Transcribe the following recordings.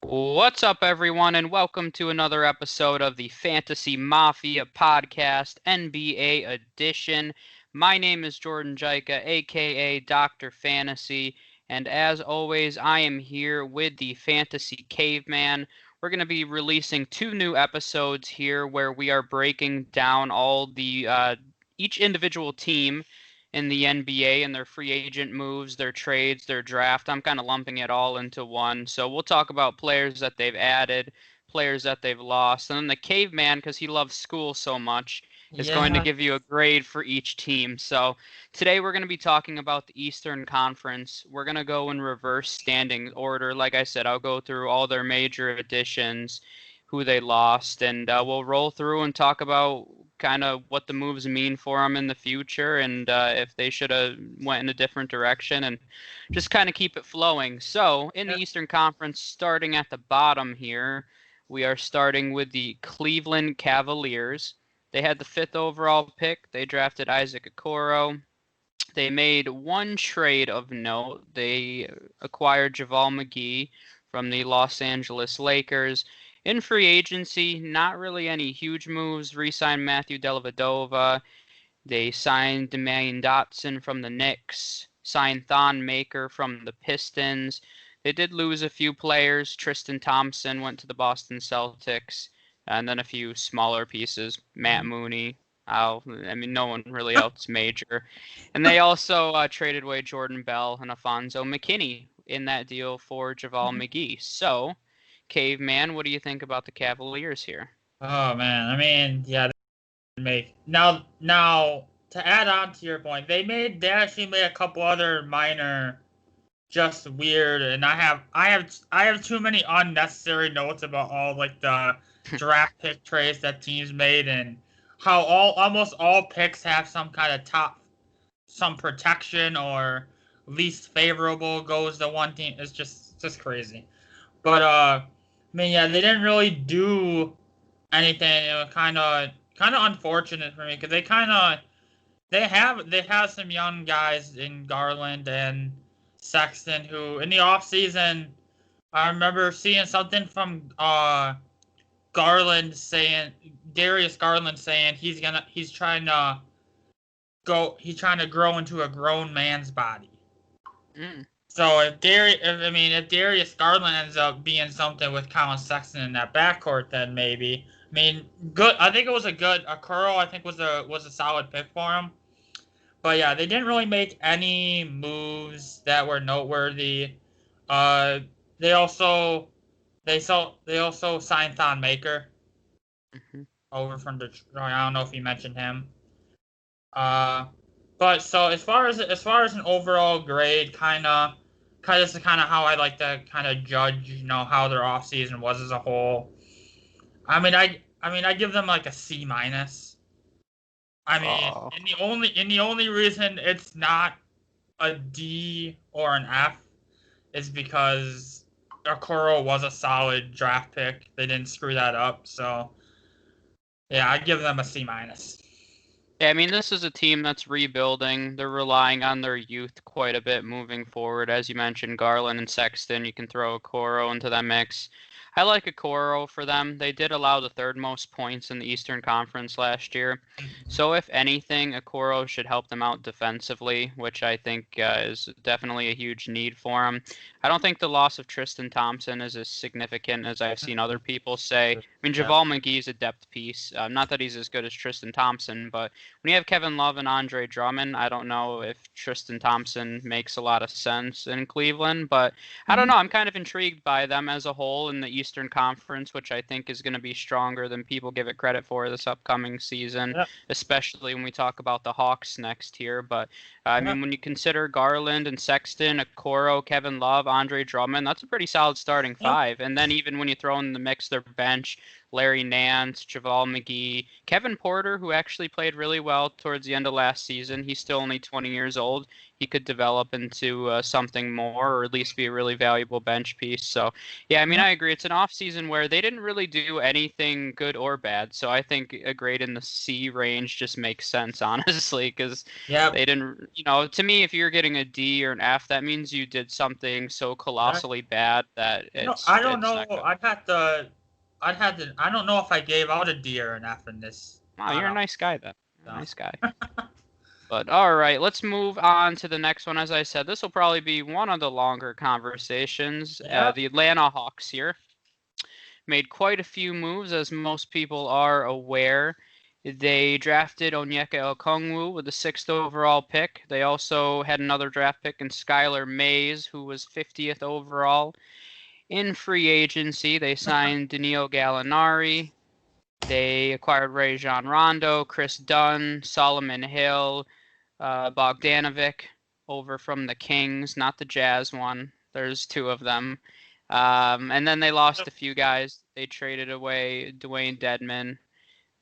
What's up, everyone, and welcome to another episode of the Fantasy Mafia Podcast, NBA Edition. My name is Jordan Jaika, aka Dr. Fantasy, and as always, I am here with the Fantasy Caveman. We're going to be releasing two new episodes here where we are breaking down all the each individual team in the NBA and their free agent moves, their trades, their draft. I'm kind of lumping it all into one. So we'll talk about players that they've added, players that they've lost. And then the caveman, because he loves school so much, is going to Yeah, give you a grade for each team. So today we're going to be talking about the Eastern Conference. We're going to go in reverse standing order. Like I said, I'll go through all their major additions, who they lost, and we'll roll through and talk about kind of what the moves mean for them in the future and if they should have went in a different direction and just kind of keep it flowing. So in the yeah. Eastern Conference, starting at the bottom here, we are starting with the Cleveland Cavaliers. They had the fifth overall pick. They drafted Isaac Okoro. They made one trade of note. They acquired JaVale McGee from the Los Angeles Lakers. In free agency, not really any huge moves. Re-signed Matthew Dellavedova. They signed Damian Dotson from the Knicks. Signed Thon Maker from the Pistons. They did lose a few players. Tristan Thompson went to the Boston Celtics. And then a few smaller pieces. Matt Mhm. Mooney. I mean, no one really else major. And they also traded away Jordan Bell and Alfonso McKinney in that deal for JaVale McGee. So, Caveman, what do you think about the Cavaliers here? Oh man, I mean, yeah, they make now to add on to your point, they actually made a couple other minor, just weird, and I have too many unnecessary notes about all like the draft pick trades that teams made and how almost all picks have some kind of some protection or least favorable goes to one team. It's just crazy. But I mean, yeah, they didn't really do anything. It was kind of unfortunate for me because they have some young guys in Garland and Sexton who in the off season I remember seeing something from Garland saying Darius Garland saying he's trying to grow into a grown man's body. Mm. So if Darius Garland ends up being something with Colin Sexton in that backcourt, then maybe. I mean, good. I think it was a curl. I think was a solid pick for him. But yeah, they didn't really make any moves that were noteworthy. Uh, they also they also signed Thon Maker Hmm. over from Detroit. I don't know if you mentioned him. Uh, but so as far as an overall grade, kind of how I like to kind of judge, how their off season was as a whole. I mean, I give them like a C minus. I mean, Oh. and the only reason it's not a D or an F is because Okoro was a solid draft pick. They didn't screw that up, so yeah, I give them a C minus. Yeah, I mean, this is a team that's rebuilding. They're relying on their youth quite a bit moving forward. As you mentioned, Garland and Sexton, you can throw Okoro into that mix. I like Okoro for them. They did allow the third most points in the Eastern Conference last year. So, if anything, Okoro should help them out defensively, which I think is definitely a huge need for them. I don't think the loss of Tristan Thompson is as significant as I've seen other people say. I mean, Yeah. JaVale McGee's a depth piece. Not that he's as good as Tristan Thompson, but when you have Kevin Love and Andre Drummond, I don't know if Tristan Thompson makes a lot of sense in Cleveland, but I don't Mhm. know. I'm kind of intrigued by them as a whole in the Eastern Conference, which I think is going to be stronger than people give it credit for this upcoming season, Yeah. especially when we talk about the Hawks next here. But I Yeah. mean, when you consider Garland and Sexton, Okoro, Kevin Love, Andre Drummond, that's a pretty solid starting Yeah. five. And then even when you throw in the mix their bench, Larry Nance, Javal McGee, Kevin Porter, who actually played really well towards the end of last season. He's still only 20 years old. He could develop into something more, or at least be a really valuable bench piece. So, yeah, I mean, I agree. It's an off season where they didn't really do anything good or bad. So I think a grade in the C range just makes sense, honestly, because Yeah. they didn't, to me, if you're getting a D or an F, that means you did something so colossally bad that I don't it's know. not good. I don't know if I gave out a D or an F in this. Wow, you're a nice guy then. You're a So. nice guy. But all right, let's move on to the next one. As I said, this will probably be one of the longer conversations. Yep. The Atlanta Hawks here made quite a few moves, as most people are aware. They drafted Onyeka Okongwu with the 6th overall pick. They also had another draft pick in Skylar Mays, who was 50th overall. In free agency, they signed Danilo Gallinari. They acquired Rajon Rondo, Chris Dunn, Solomon Hill, Bogdanovic over from the Kings, not the Jazz one. There's 2 of them. And then they lost a few guys. They traded away Dwayne Dedman.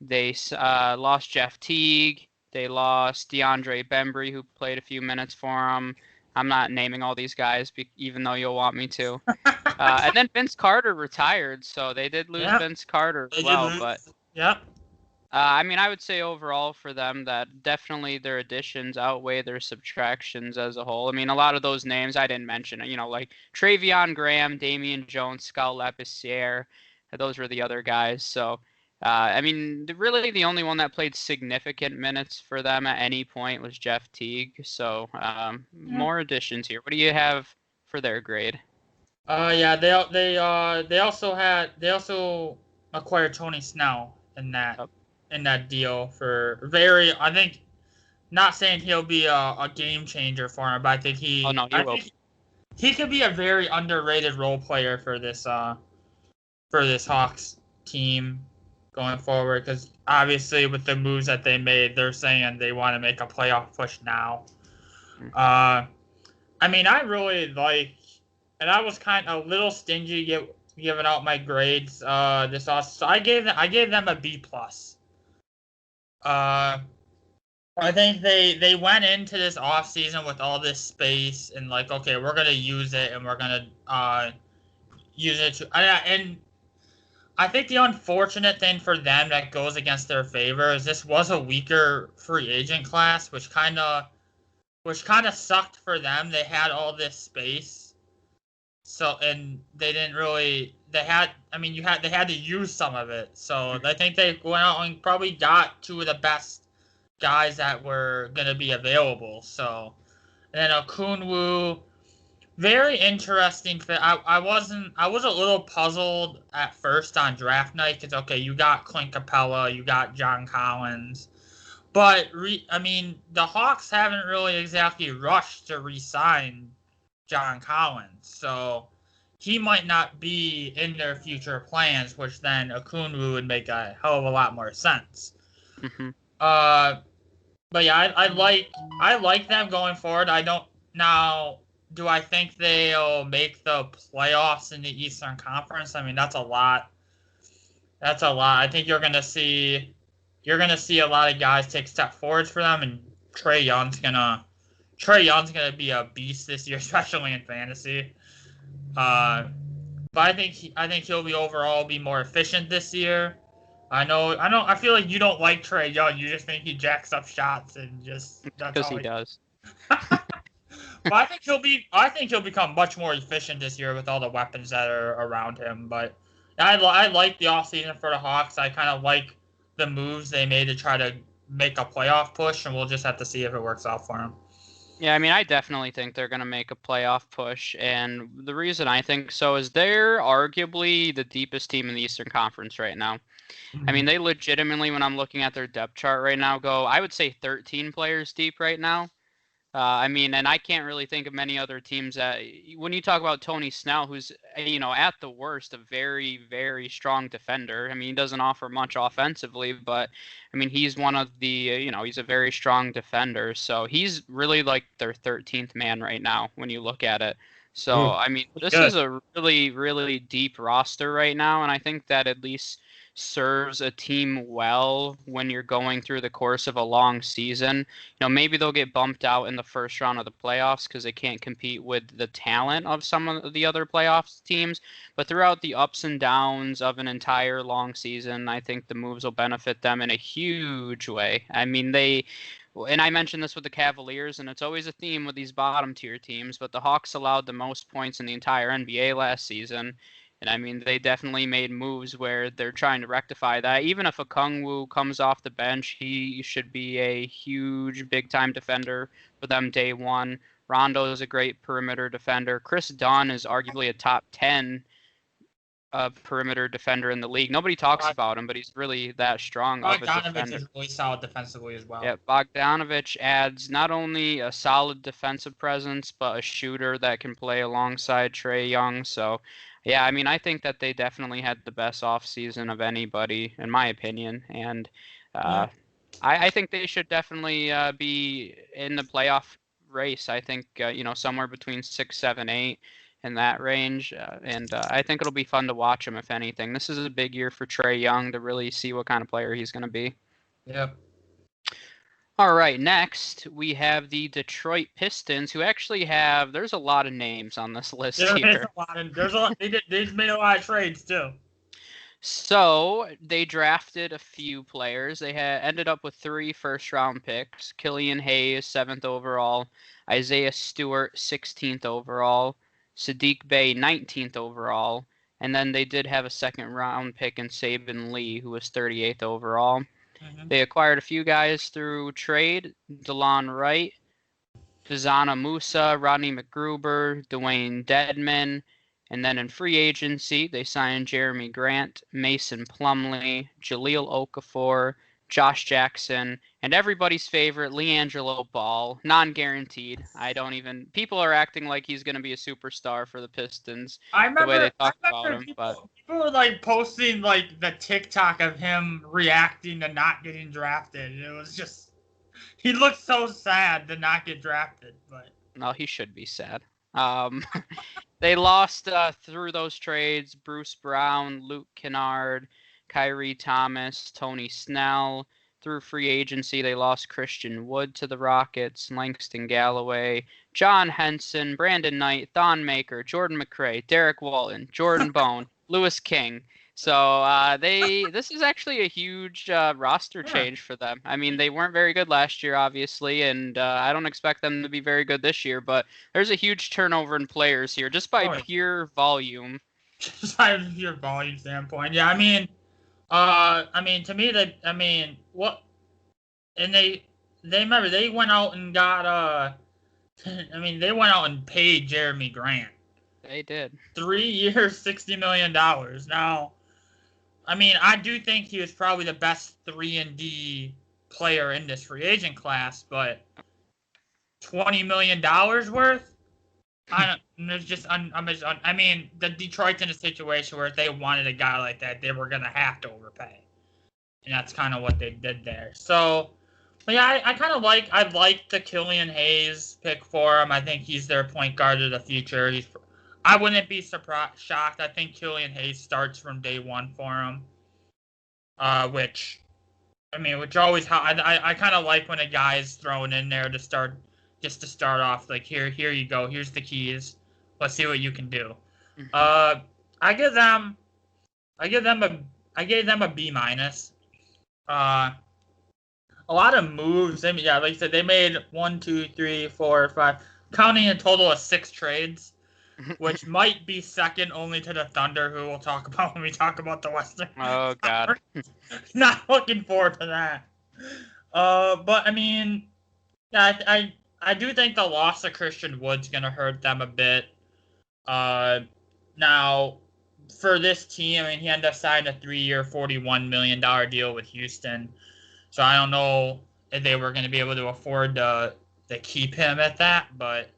They lost Jeff Teague. They lost DeAndre Bembry, who played a few minutes for them. I'm not naming all these guys, even though you'll want me to. And then Vince Carter retired, so they did lose Vince Carter as well. But yep. I mean, I would say overall for them that definitely their additions outweigh their subtractions as a whole. I mean, a lot of those names I didn't mention, like Travion Graham, Damian Jones, Skal Labissiere, those were the other guys. So, I mean, really the only one that played significant minutes for them at any point was Jeff Teague. So, more additions here. What do you have for their grade? Yeah, they also acquired Tony Snell in that deal for I think, not saying he'll be a game changer for him, but I think he think he could be a very underrated role player for this Hawks team going forward, because obviously with the moves that they made, they're saying they want to make a playoff push now. I mean, I really like, and I was kind of a little stingy giving out my grades this off. So I gave them a B plus. I think they went into this off season with all this space and like, okay, we're gonna use it and we're gonna use it to, and I think the unfortunate thing for them that goes against their favor is this was a weaker free agent class, which kind of sucked for them. They had all this space, so, and they didn't really. They had to use some of it. So I think they went out and probably got 2 of the best guys that were gonna be available. So, and then Okungwu, very interesting fit. I was a little puzzled at first on draft night because, okay, you got Clint Capella, you got John Collins, but the Hawks haven't really exactly rushed to re-sign John Collins, so he might not be in their future plans, which then Okungwu would make a hell of a lot more sense. Mm-hmm. But yeah, I like them going forward. I don't now. Do I think they'll make the playoffs in the Eastern Conference? I mean, that's a lot. That's a lot. I think you're gonna see a lot of guys take step forwards for them, and Trae Young's gonna be a beast this year, especially in fantasy. But I think he'll be more efficient this year. I feel like you don't like Trae Young. You just think he jacks up shots and just because he does. But I think he'll become much more efficient this year with all the weapons that are around him. But I like the offseason for the Hawks. I kind of like the moves they made to try to make a playoff push, and we'll just have to see if it works out for them. Yeah, I mean, I definitely think they're going to make a playoff push, and the reason I think so is they're arguably the deepest team in the Eastern Conference right now. I mean, they legitimately, when I'm looking at their depth chart right now, I would say 13 players deep right now. I mean, and I can't really think of many other teams that, when you talk about Tony Snell, who's, at the worst, a very, very strong defender. I mean, he doesn't offer much offensively, but, I mean, he's one of the, he's a very strong defender. So he's really like their 13th man right now when you look at it. So, I mean, this Good. is a really, really deep roster right now, and I think that at least serves a team well when you're going through the course of a long season. Maybe they'll get bumped out in the first round of the playoffs because they can't compete with the talent of some of the other playoffs teams. But throughout the ups and downs of an entire long season, I think the moves will benefit them in a huge way. I mean, and I mentioned this with the Cavaliers, and it's always a theme with these bottom tier teams, but the Hawks allowed the most points in the entire NBA last season. And I mean, they definitely made moves where they're trying to rectify that. Even if Okongwu comes off the bench, he should be a huge, big time defender for them day one. Rondo is a great perimeter defender. Chris Dunn is arguably a top 10 perimeter defender in the league. Nobody talks about him, but he's really that strong of a Bogdanovich defender. is really solid defensively as well. Yeah, Bogdanovich adds not only a solid defensive presence, but a shooter that can play alongside Trae Young. So, yeah, I mean, I think that they definitely had the best offseason of anybody, in my opinion. And Yeah. I think they should definitely be in the playoff race. I think, somewhere between 6, 7, 8 in that range. And I think it'll be fun to watch him, if anything. This is a big year for Trae Young to really see what kind of player he's going to be. Yeah. All right, next we have the Detroit Pistons, who actually have. There's a lot of names on this list There is here. a lot of there's a lot they just made a lot of trades too. So they drafted a few players. They had ended up with 3 first-round picks: Killian Hayes, 7th overall; Isaiah Stewart, 16th overall; Sadiq Bey, 19th overall, and then they did have a second-round pick in Saban Lee, who was 38th overall. Mm-hmm. They acquired a few guys through trade: DeLon Wright, Fizana Musa, Rodney McGruber, Dwayne Dedman. And then in free agency, they signed Jeremy Grant, Mason Plumlee, Jaleel Okafor, Josh Jackson, and everybody's favorite, LiAngelo Ball, non-guaranteed. People are acting like he's going to be a superstar for the Pistons, I the way they remember, I talk about remember him, but people were like posting like the TikTok of him reacting to not getting drafted. And it was just he looked so sad to not get drafted. But no, he should be sad. Um, They lost through those trades: Bruce Brown, Luke Kennard, Kyrie Thomas, Tony Snell. Through free agency, they lost Christian Wood to the Rockets, Langston Galloway, John Henson, Brandon Knight, Thon Maker, Jordan McRae, Derek Walton, Jordan Bone, Lewis King. So this is actually a huge roster yeah, change for them. I mean, they weren't very good last year, obviously, and I don't expect them to be very good this year. But there's a huge turnover in players here, just by oh, yeah. pure volume. Just by your volume standpoint, yeah. I mean to me what? And they remember they went out and got they went out and paid Jeremy Grant They did. 3 years, $60 million. Now, I mean, I do think he was probably the best 3-and-D player in this free agent class, but $20 million worth. I mean, the Detroit's in a situation where if they wanted a guy like that, they were gonna have to overpay, and that's kind of what they did there. So, but yeah, I like the Killian Hayes pick for him. I think he's their point guard of the future. I wouldn't be shocked. I think Killian Hayes starts from day one for him. Which always how I kind of like when a guy is thrown in there to start off, like here you go, here's the keys, let's see what you can do. Mhm. I give them I gave them a B minus. A lot of moves. I mean, yeah, like I said, they made 1, 2, 3, 4, 5, counting a total of 6 trades, which might be second only to the Thunder, who we'll talk about when we talk about the Western. Oh God. Not looking forward to that. But I mean, yeah, I do think the loss of Christian Wood's gonna hurt them a bit. Now for this team, I mean, he ended up signing a 3-year, $41 million deal with Houston. So I don't know if they were going to be able to afford to keep him at that, but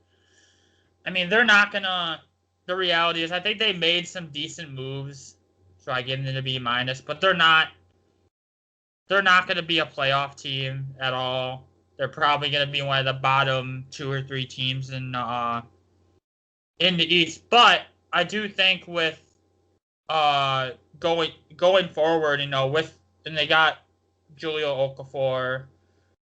I mean, they're not going to. The reality is, I think they made some decent moves, so I give them a B minus, but they're not. They're not going to be a playoff team at all. They're probably going to be one of the bottom 2 or 3 teams in in the East. But I do think with going forward, and they got Julio Okafor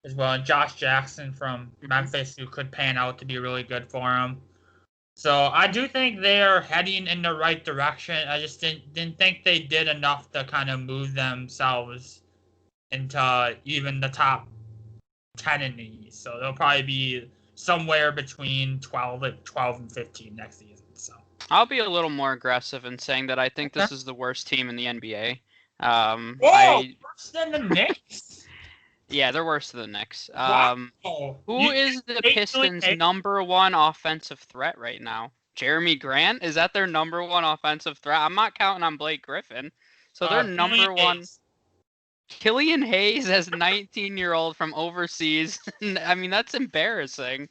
as well, and Josh Jackson from Memphis, who could pan out to be really good for him. So I do think they are heading in the right direction. I just didn't think they did enough to kind of move themselves into even the top 10 in the East. So they'll probably be somewhere between 12 and 15 next season. So I'll be a little more aggressive in saying that I think this is the worst team in the NBA. Worse than the Knicks? Yeah, they're worse than the Knicks. Wow. Who is the Pistons' number one offensive threat right now? Jeremy Grant? Is that their number one offensive threat? I'm not counting on Blake Griffin. So their number one... Killian Hayes as 19-year-old from overseas. I mean, that's embarrassing.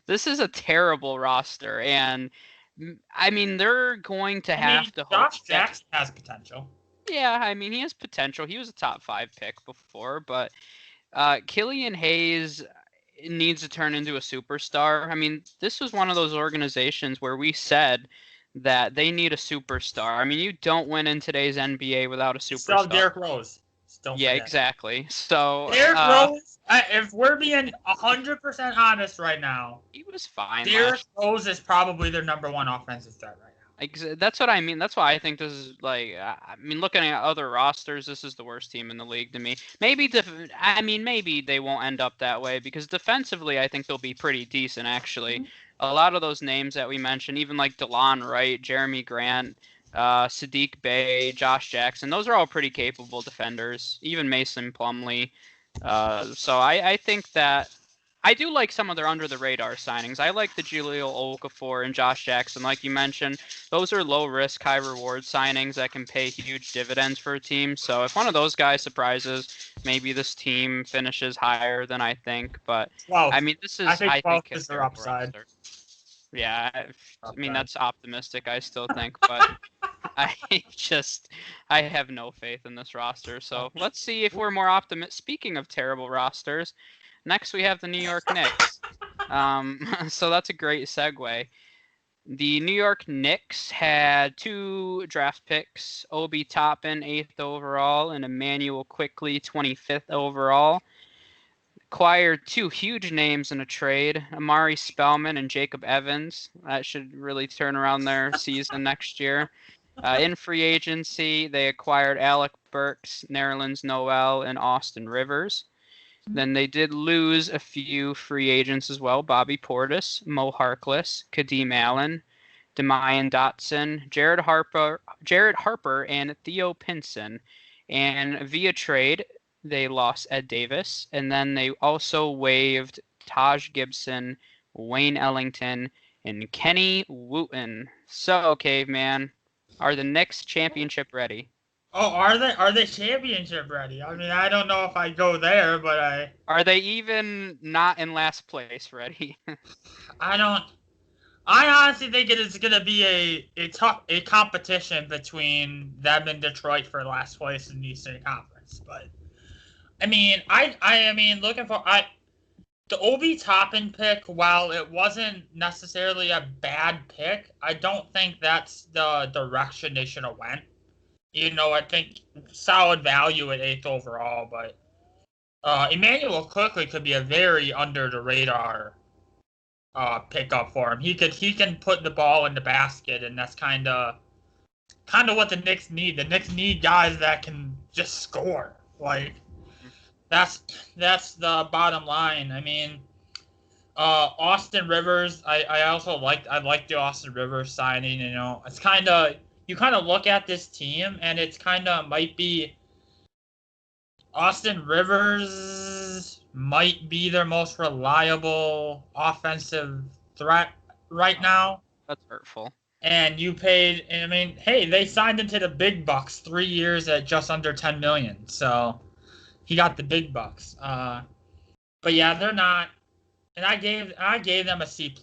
This is a terrible roster. And, I mean, they're going to have to hope... Josh Jackson has potential. Yeah, I mean, he has potential. He was a top 5 pick before, but... Killian Hayes needs to turn into a superstar. I mean, this was one of those organizations where we said that they need a superstar. I mean, you don't win in today's NBA without a superstar. Still Derrick Rose. Yeah, exactly. So Derrick Rose, if we're being 100% honest right now, he was fine. Derrick Rose is probably their number one offensive threat right now. That's what I mean. That's why I think this is like. I mean, looking at other rosters, this is the worst team in the league to me. Maybe maybe they won't end up that way because defensively, I think they'll be pretty decent actually. Mm-hmm. A lot of those names that we mentioned, even like DeLon Wright, Jeremy Grant, Sadiq Bey, Josh Jackson, those are all pretty capable defenders. Even Mason Plumlee. So I think that. I do like some of their under-the-radar signings. I like the Julio Okafor and Josh Jackson, like you mentioned. Those are low-risk, high-reward signings that can pay huge dividends for a team. So if one of those guys surprises, maybe this team finishes higher than I think. But, I mean, this is, I think is their upside. Yeah, I mean, that's optimistic, I still think. But I have no faith in this roster. So let's see if we're more optimistic. Speaking of terrible rosters, next, we have the New York Knicks. So that's a great segue. The New York Knicks had 2 draft picks, Obi Toppin, 8th overall, and Emmanuel Quickley, 25th overall. Acquired 2 huge names in a trade, Amari Spellman and Jacob Evans. That should really turn around their season next year. In free agency, they acquired Alec Burks, Nerlens Noel, and Austin Rivers. Then they did lose a few free agents as well. Bobby Portis, Mo Harkless, Kadeem Allen, Demayan Dotson, Jared Harper, and Theo Pinson. And via trade, they lost Ed Davis. And then they also waived Taj Gibson, Wayne Ellington, and Kenny Wooten. So, Caveman, are the Knicks championship ready? Oh, are they championship ready? I mean, I don't know if I go there, but Are they even not in last place ready? I honestly think it is gonna be a competition between them and Detroit for last place in the Eastern Conference. But I mean, I mean, looking for the Obi Toppin pick, while it wasn't necessarily a bad pick, I don't think that's the direction they should have went. I think solid value at 8th overall, but Emmanuel Quickley could be a very under the radar pickup for him. He can put the ball in the basket, and that's kind of what the Knicks need. The Knicks need guys that can just score. Like that's the bottom line. I mean, Austin Rivers. I like the Austin Rivers signing. It's kind of. You kind of look at this team, and it's kind of might be Austin Rivers might be their most reliable offensive threat right now. That's hurtful. And you paid, I mean, hey, they signed into the big bucks 3 years at just under $10 million. So he got the big bucks. But yeah, they're not. And I gave them a C+.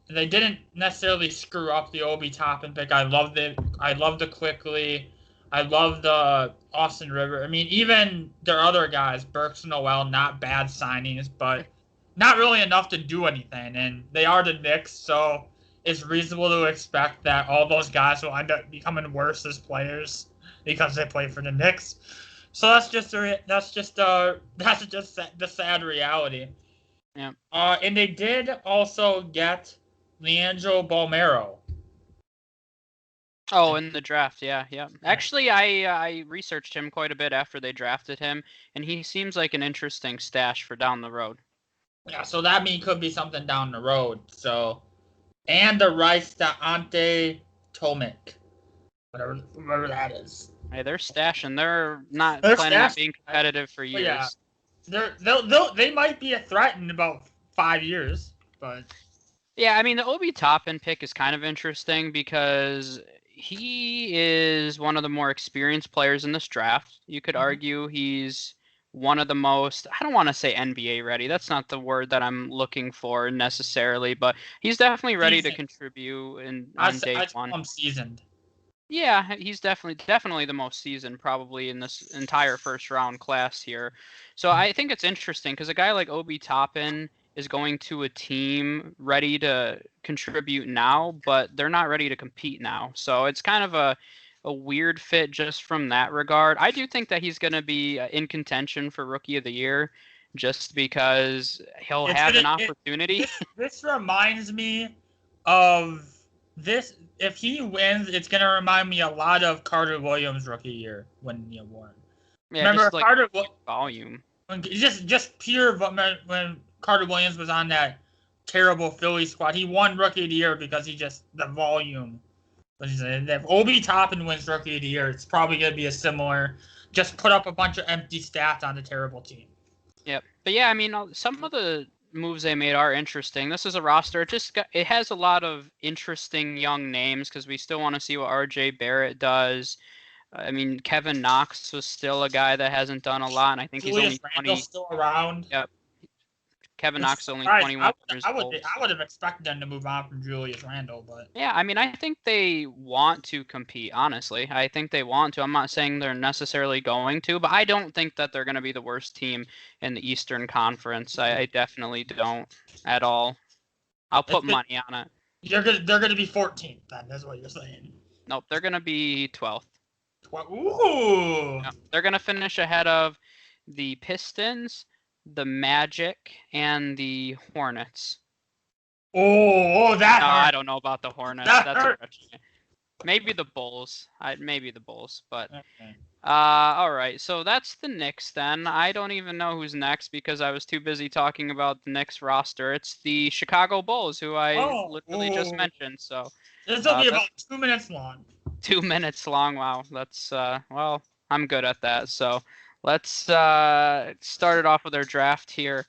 They didn't necessarily screw up the Obi Toppin pick. I love the Quickley. I love the Austin River. I mean, even their other guys, Burks and Noel, not bad signings, but not really enough to do anything, and they are the Knicks, so it's reasonable to expect that all those guys will end up becoming worse as players because they play for the Knicks. So that's just the sad reality. Yeah. And they did also get Leandro Balmero. Oh, in the draft, yeah. Actually, I researched him quite a bit after they drafted him, and he seems like an interesting stash for down the road. Yeah, so that could be something down the road. So, and the rights to Ante Tomic, whatever that is. Hey, they're stashing. They're not They're planning on stashing. being competitive for But yeah, years. they might be a threat in about 5 years, but Yeah, I mean the Obi Toppin pick is kind of interesting because he is one of the more experienced players in this draft. You could argue he's one of the most, I don't want to say NBA ready. That's not the word that I'm looking for necessarily, but he's definitely ready to seasoned. contribute on day I'd one. call him seasoned. Yeah, he's definitely the most seasoned probably in this entire first round class here. So I think it's interesting because a guy like Obi Toppin is going to a team ready to contribute now, but they're not ready to compete now. So it's kind of a weird fit just from that regard. I do think that he's going to be in contention for Rookie of the Year just because he'll have an opportunity. This reminds me of this. If he wins, it's gonna remind me a lot of Carter Williams' rookie year when he won. Yeah, Remember just like Carter volume. just pure when Carter Williams was on that terrible Philly squad. He won rookie of the year because he just the volume. If Obi Toppin wins rookie of the year, it's probably gonna be a similar. Just put up a bunch of empty stats on a terrible team. Yep. But yeah, I mean, some of the moves they made are interesting. This is a roster. It has a lot of interesting young names because we still want to see what R.J. Barrett does. I mean, Kevin Knox was still a guy that hasn't done a lot, and I think he's Julius only 20. Randle's still around. Yep. Kevin Knox is only Surprised. 21 years old. I would have expected them to move on from Julius Randle, but Yeah, I mean, I think they want to compete, honestly. I think they want to. I'm not saying they're necessarily going to, but I don't think that they're going to be the worst team in the Eastern Conference. I definitely don't at all. I'll put money on it. they're gonna be 14th. Then that's what you're saying. Nope, they're going to be 12th. Ooh. Yep. They're going to finish ahead of the Pistons, the Magic, and the Hornets. That No, hurt. I don't know about the Hornets. That That's hurt. maybe the Bulls. Maybe the Bulls, but Okay. all right. So that's the Knicks then. I don't even know who's next because I was too busy talking about the Knicks roster. It's the Chicago Bulls, who I literally just mentioned. So this will be about 2 minutes long. 2 minutes long. Wow, that's well, I'm good at that. So let's start it off with their draft here.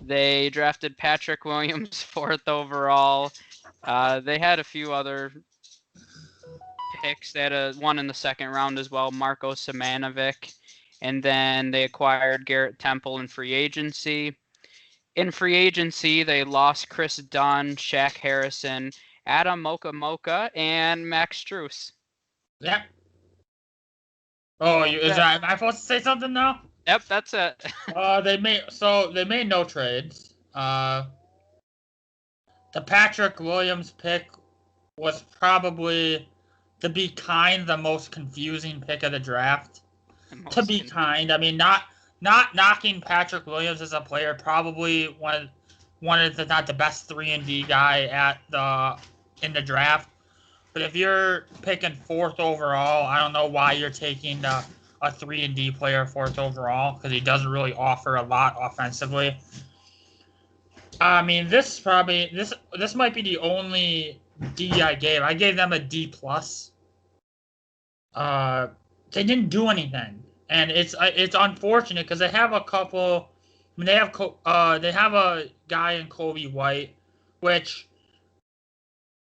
They drafted Patrick Williams 4th overall. They had a few other picks. They had one in the second round as well, Marko Simanovic. And then they acquired Garrett Temple in free agency. In free agency, they lost Chris Dunn, Shaq Harrison, Adam Moka, and Max Strus. Yep. Oh, am I supposed to say something now? Yep, that's it. They made no trades. The Patrick Williams pick was probably, to be kind, the most confusing pick of the draft. To be kind, I mean, not knocking Patrick Williams as a player, probably one of the not the best 3-and-D guy in the draft. But if you're picking 4th overall, I don't know why you're taking a 3-and-D player 4th overall, because he doesn't really offer a lot offensively. I mean, this might be the only D I gave. I gave them a D plus. They didn't do anything, and it's unfortunate because they have a couple. I mean, they have a guy in Kobe White, which,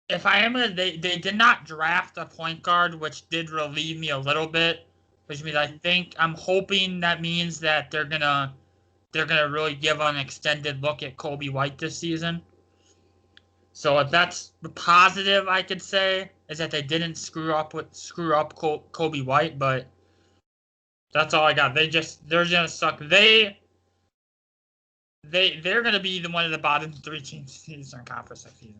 if I am they did not draft a point guard, which did relieve me a little bit. Which means I'm hoping that means that they're gonna really give an extended look at Kobe White this season. So if that's the positive, I could say, is that they didn't screw up Kobe White, but that's all I got. They're gonna suck. they're going to be one of the bottom 3 teams in the Eastern Conference next season.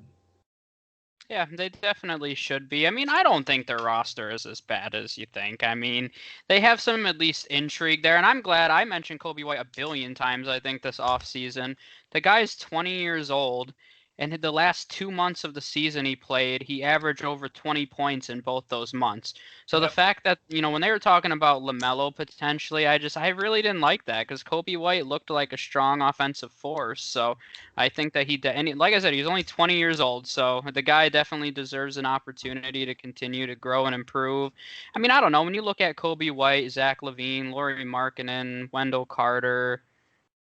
Yeah, they definitely should be. I mean, I don't think their roster is as bad as you think. I mean, they have some at least intrigue there, and I'm glad I mentioned Kobe White a billion times, I think, this offseason. The guy's 20 years old, and the last 2 months of the season he played, he averaged over 20 points in both those months. So the Yep. fact that, when they were talking about LaMelo potentially, I really didn't like that because Kobe White looked like a strong offensive force. So I think that and like I said, he's only 20 years old, so the guy definitely deserves an opportunity to continue to grow and improve. I mean, I don't know. When you look at Kobe White, Zach LaVine, Lauri Markkanen, Wendell Carter,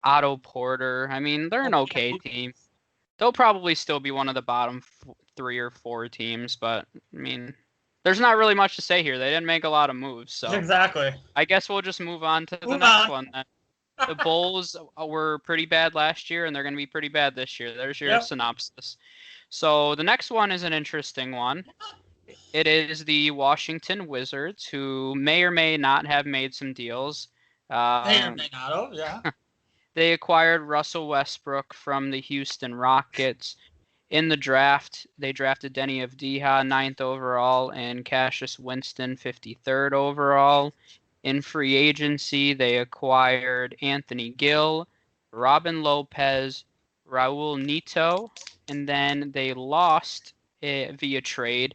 Otto Porter, I mean, they're an okay team. They'll probably still be one of the bottom 3 or 4 teams, but I mean, there's not really much to say here. They didn't make a lot of moves, so Exactly. I guess we'll just move on to the Move next on. one then. The Bulls were pretty bad last year, and they're going to be pretty bad this year. There's your synopsis. So the next one is an interesting one. It is the Washington Wizards, who may or may not have made some deals. May or may not have, yeah. They acquired Russell Westbrook from the Houston Rockets. In the draft, they drafted Denny Avdija 9th overall and Cassius Winston 53rd overall. In free agency, they acquired Anthony Gill, Robin Lopez, Raul Neto, and then they lost via trade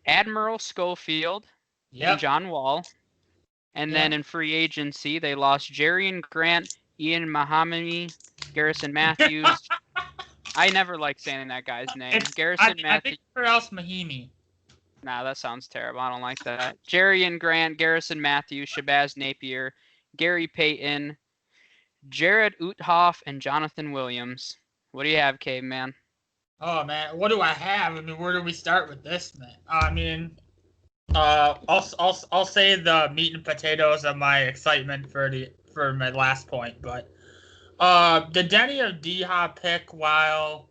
Admiral Schofield and John Wall. And then in free agency, they lost Jerian Grant, Ian Mahamani, Garrison Matthews. I never like saying that guy's name. Garrison Matthews. I think it's pronounced Mahimi. Nah, that sounds terrible. I don't like that. Jerian Grant, Garrison Matthews, Shabazz Napier, Gary Payton, Jared Uthoff, and Jonathan Williams. What do you have, Caveman? Oh man, what do I have? I mean, where do we start with this, man? I mean, I'll say the meat and potatoes of my excitement for my last point, but the Denny Avdija pick, while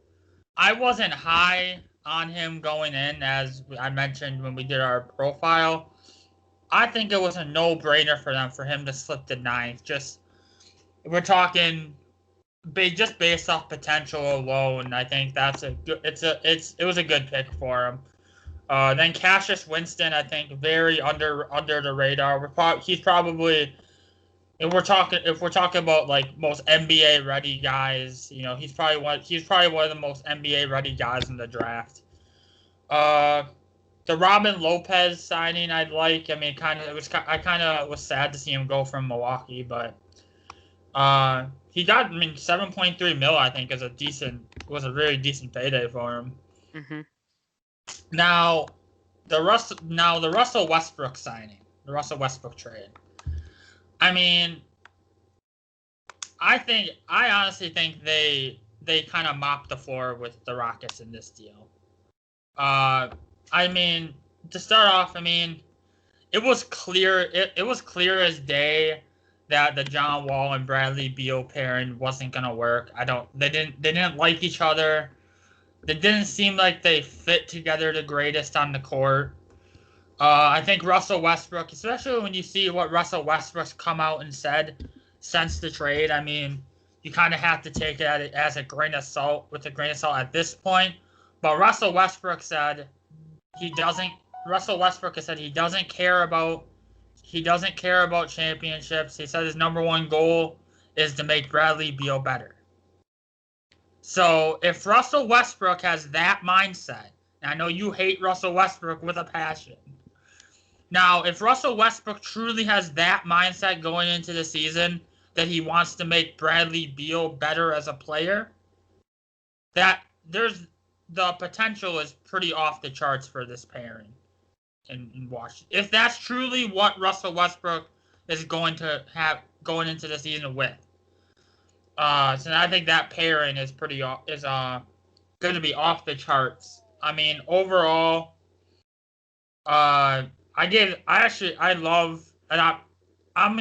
I wasn't high on him going in, as I mentioned when we did our profile, I think it was a no-brainer for him to slip to 9th. Just we're talking just based off potential alone. I think that's it was a good pick for him. Then Cassius Winston, I think, very under the radar. He's probably if we're talking about like most NBA ready guys, he's probably one of the most NBA ready guys in the draft. The Robin Lopez signing I'd like. I mean, I kind of was sad to see him go from Milwaukee, but he got 7.3 mil. I think was a really decent payday for him. Mm-hmm. Now the Russell Westbrook signing, the Russell Westbrook trade. I mean, I honestly think they kind of mopped the floor with the Rockets in this deal. I mean, to start off, it was clear as day that the John Wall and Bradley Beal pairing wasn't gonna work. They didn't like each other. They didn't seem like they fit together the greatest on the court. I think Russell Westbrook, especially when you see what Russell Westbrook's come out and said since the trade, I mean, you kind of have to take it as a grain of salt at this point. But Russell Westbrook said he doesn't care about championships. He said his number one goal is to make Bradley Beal better. So if Russell Westbrook has that mindset, and I know you hate Russell Westbrook with a passion. Now, if Russell Westbrook truly has that mindset going into the season that he wants to make Bradley Beal better as a player, that the potential is pretty off the charts for this pairing in Washington. If that's truly what Russell Westbrook is going to have going into the season with, so I think that pairing is going to be off the charts. I mean, overall, I'm going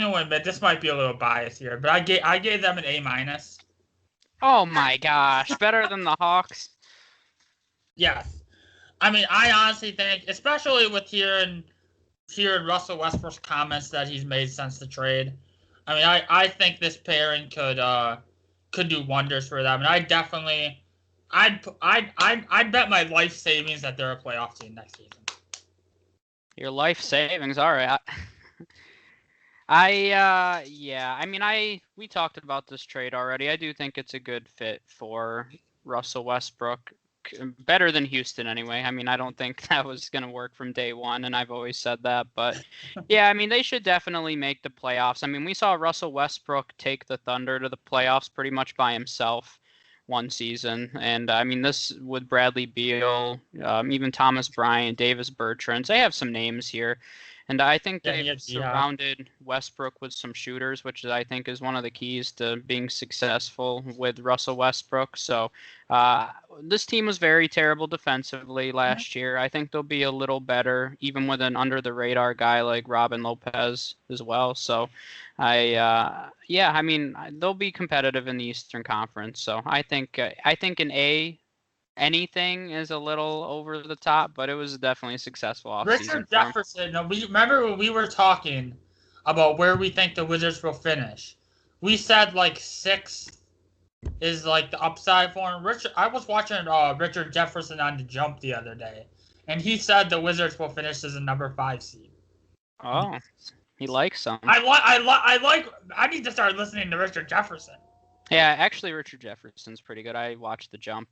to admit this might be a little biased here, but I gave them an A-. Oh my gosh, better than the Hawks. Yes. I mean, I honestly think, especially with hearing Russell Westbrook's comments that he's made since the trade, I mean, I think this pairing could do wonders for them. And I'd bet my life savings that they're a playoff team next season. Your life savings, all right. Yeah, I mean, we talked about this trade already. I do think it's a good fit for Russell Westbrook, better than Houston anyway. I mean, I don't think that was going to work from day one, and I've always said that. But yeah, I mean, they should definitely make the playoffs. I mean, we saw Russell Westbrook take the Thunder to the playoffs pretty much by himself one season, and I mean, this with Bradley Beal, even Thomas Bryant, Davis Bertans, they have some names here. And I think they've surrounded Westbrook with some shooters, which I think is one of the keys to being successful with Russell Westbrook. So this team was very terrible defensively last year. I think they'll be a little better, even with an under-the-radar guy like Robin Lopez as well. So yeah, I mean, they'll be competitive in the Eastern Conference. So I think an anything is a little over the top, but it was definitely a successful offseason. Richard Jefferson. No, we remember when we were talking about where we think the Wizards will finish. We said like 6 is like the upside for him. I was watching Richard Jefferson on the Jump the other day, and he said the Wizards will finish as a number 5 seed. Oh, he likes some. I need to start listening to Richard Jefferson. Yeah, actually, Richard Jefferson's pretty good. I watched the Jump.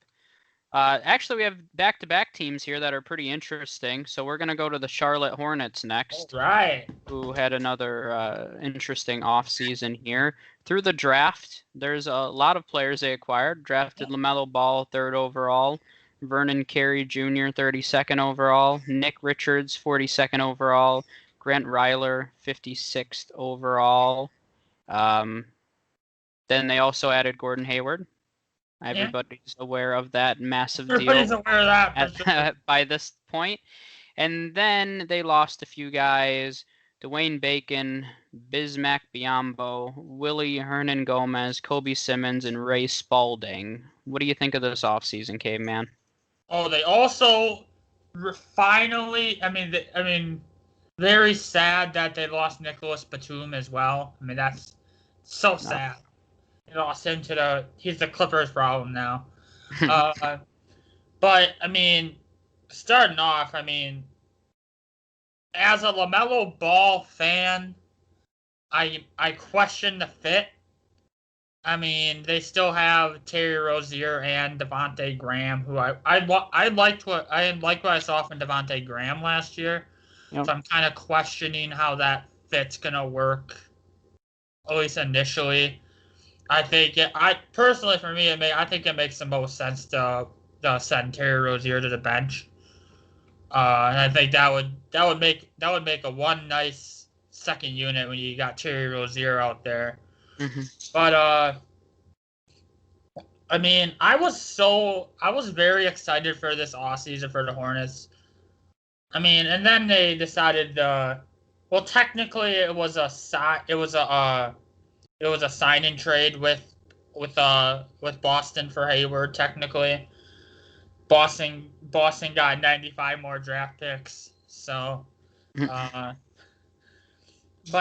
Actually, we have back-to-back teams here that are pretty interesting. So we're going to go to the Charlotte Hornets next. All right. Who had another interesting offseason here. Through the draft, there's a lot of players they acquired. Drafted LaMelo Ball, 3rd overall. Vernon Carey Jr., 32nd overall. Nick Richards, 42nd overall. Grant Ryler, 56th overall. Then they also added Gordon Hayward. Everybody's aware of that massive deal. Everybody's aware of that by this point. And then they lost a few guys. Dwayne Bacon, Bismack Biyombo, Willie Hernan Gomez, Kobe Simmons, and Ray Spalding. What do you think of this offseason, Caveman? Oh, they also finally, very sad that they lost Nicholas Batum as well. I mean, that's so sad. They lost him he's the Clippers problem now. But, I mean, starting off, I mean, as a LaMelo Ball fan, I question the fit. I mean, they still have Terry Rozier and Devontae Graham, who I liked what I saw from Devontae Graham last year. Yep. So I'm kind of questioning how that fit's gonna work, at least initially. I think personally for me, I think it makes the most sense to send Terry Rozier to the bench. And I think that would make a one nice second unit when you got Terry Rozier out there. Mm-hmm. But I mean, I was very excited for this offseason for the Hornets. I mean, and then they decided well, technically it was a sign-in trade with Boston for Hayward. Technically, Boston got 95 more draft picks. So, but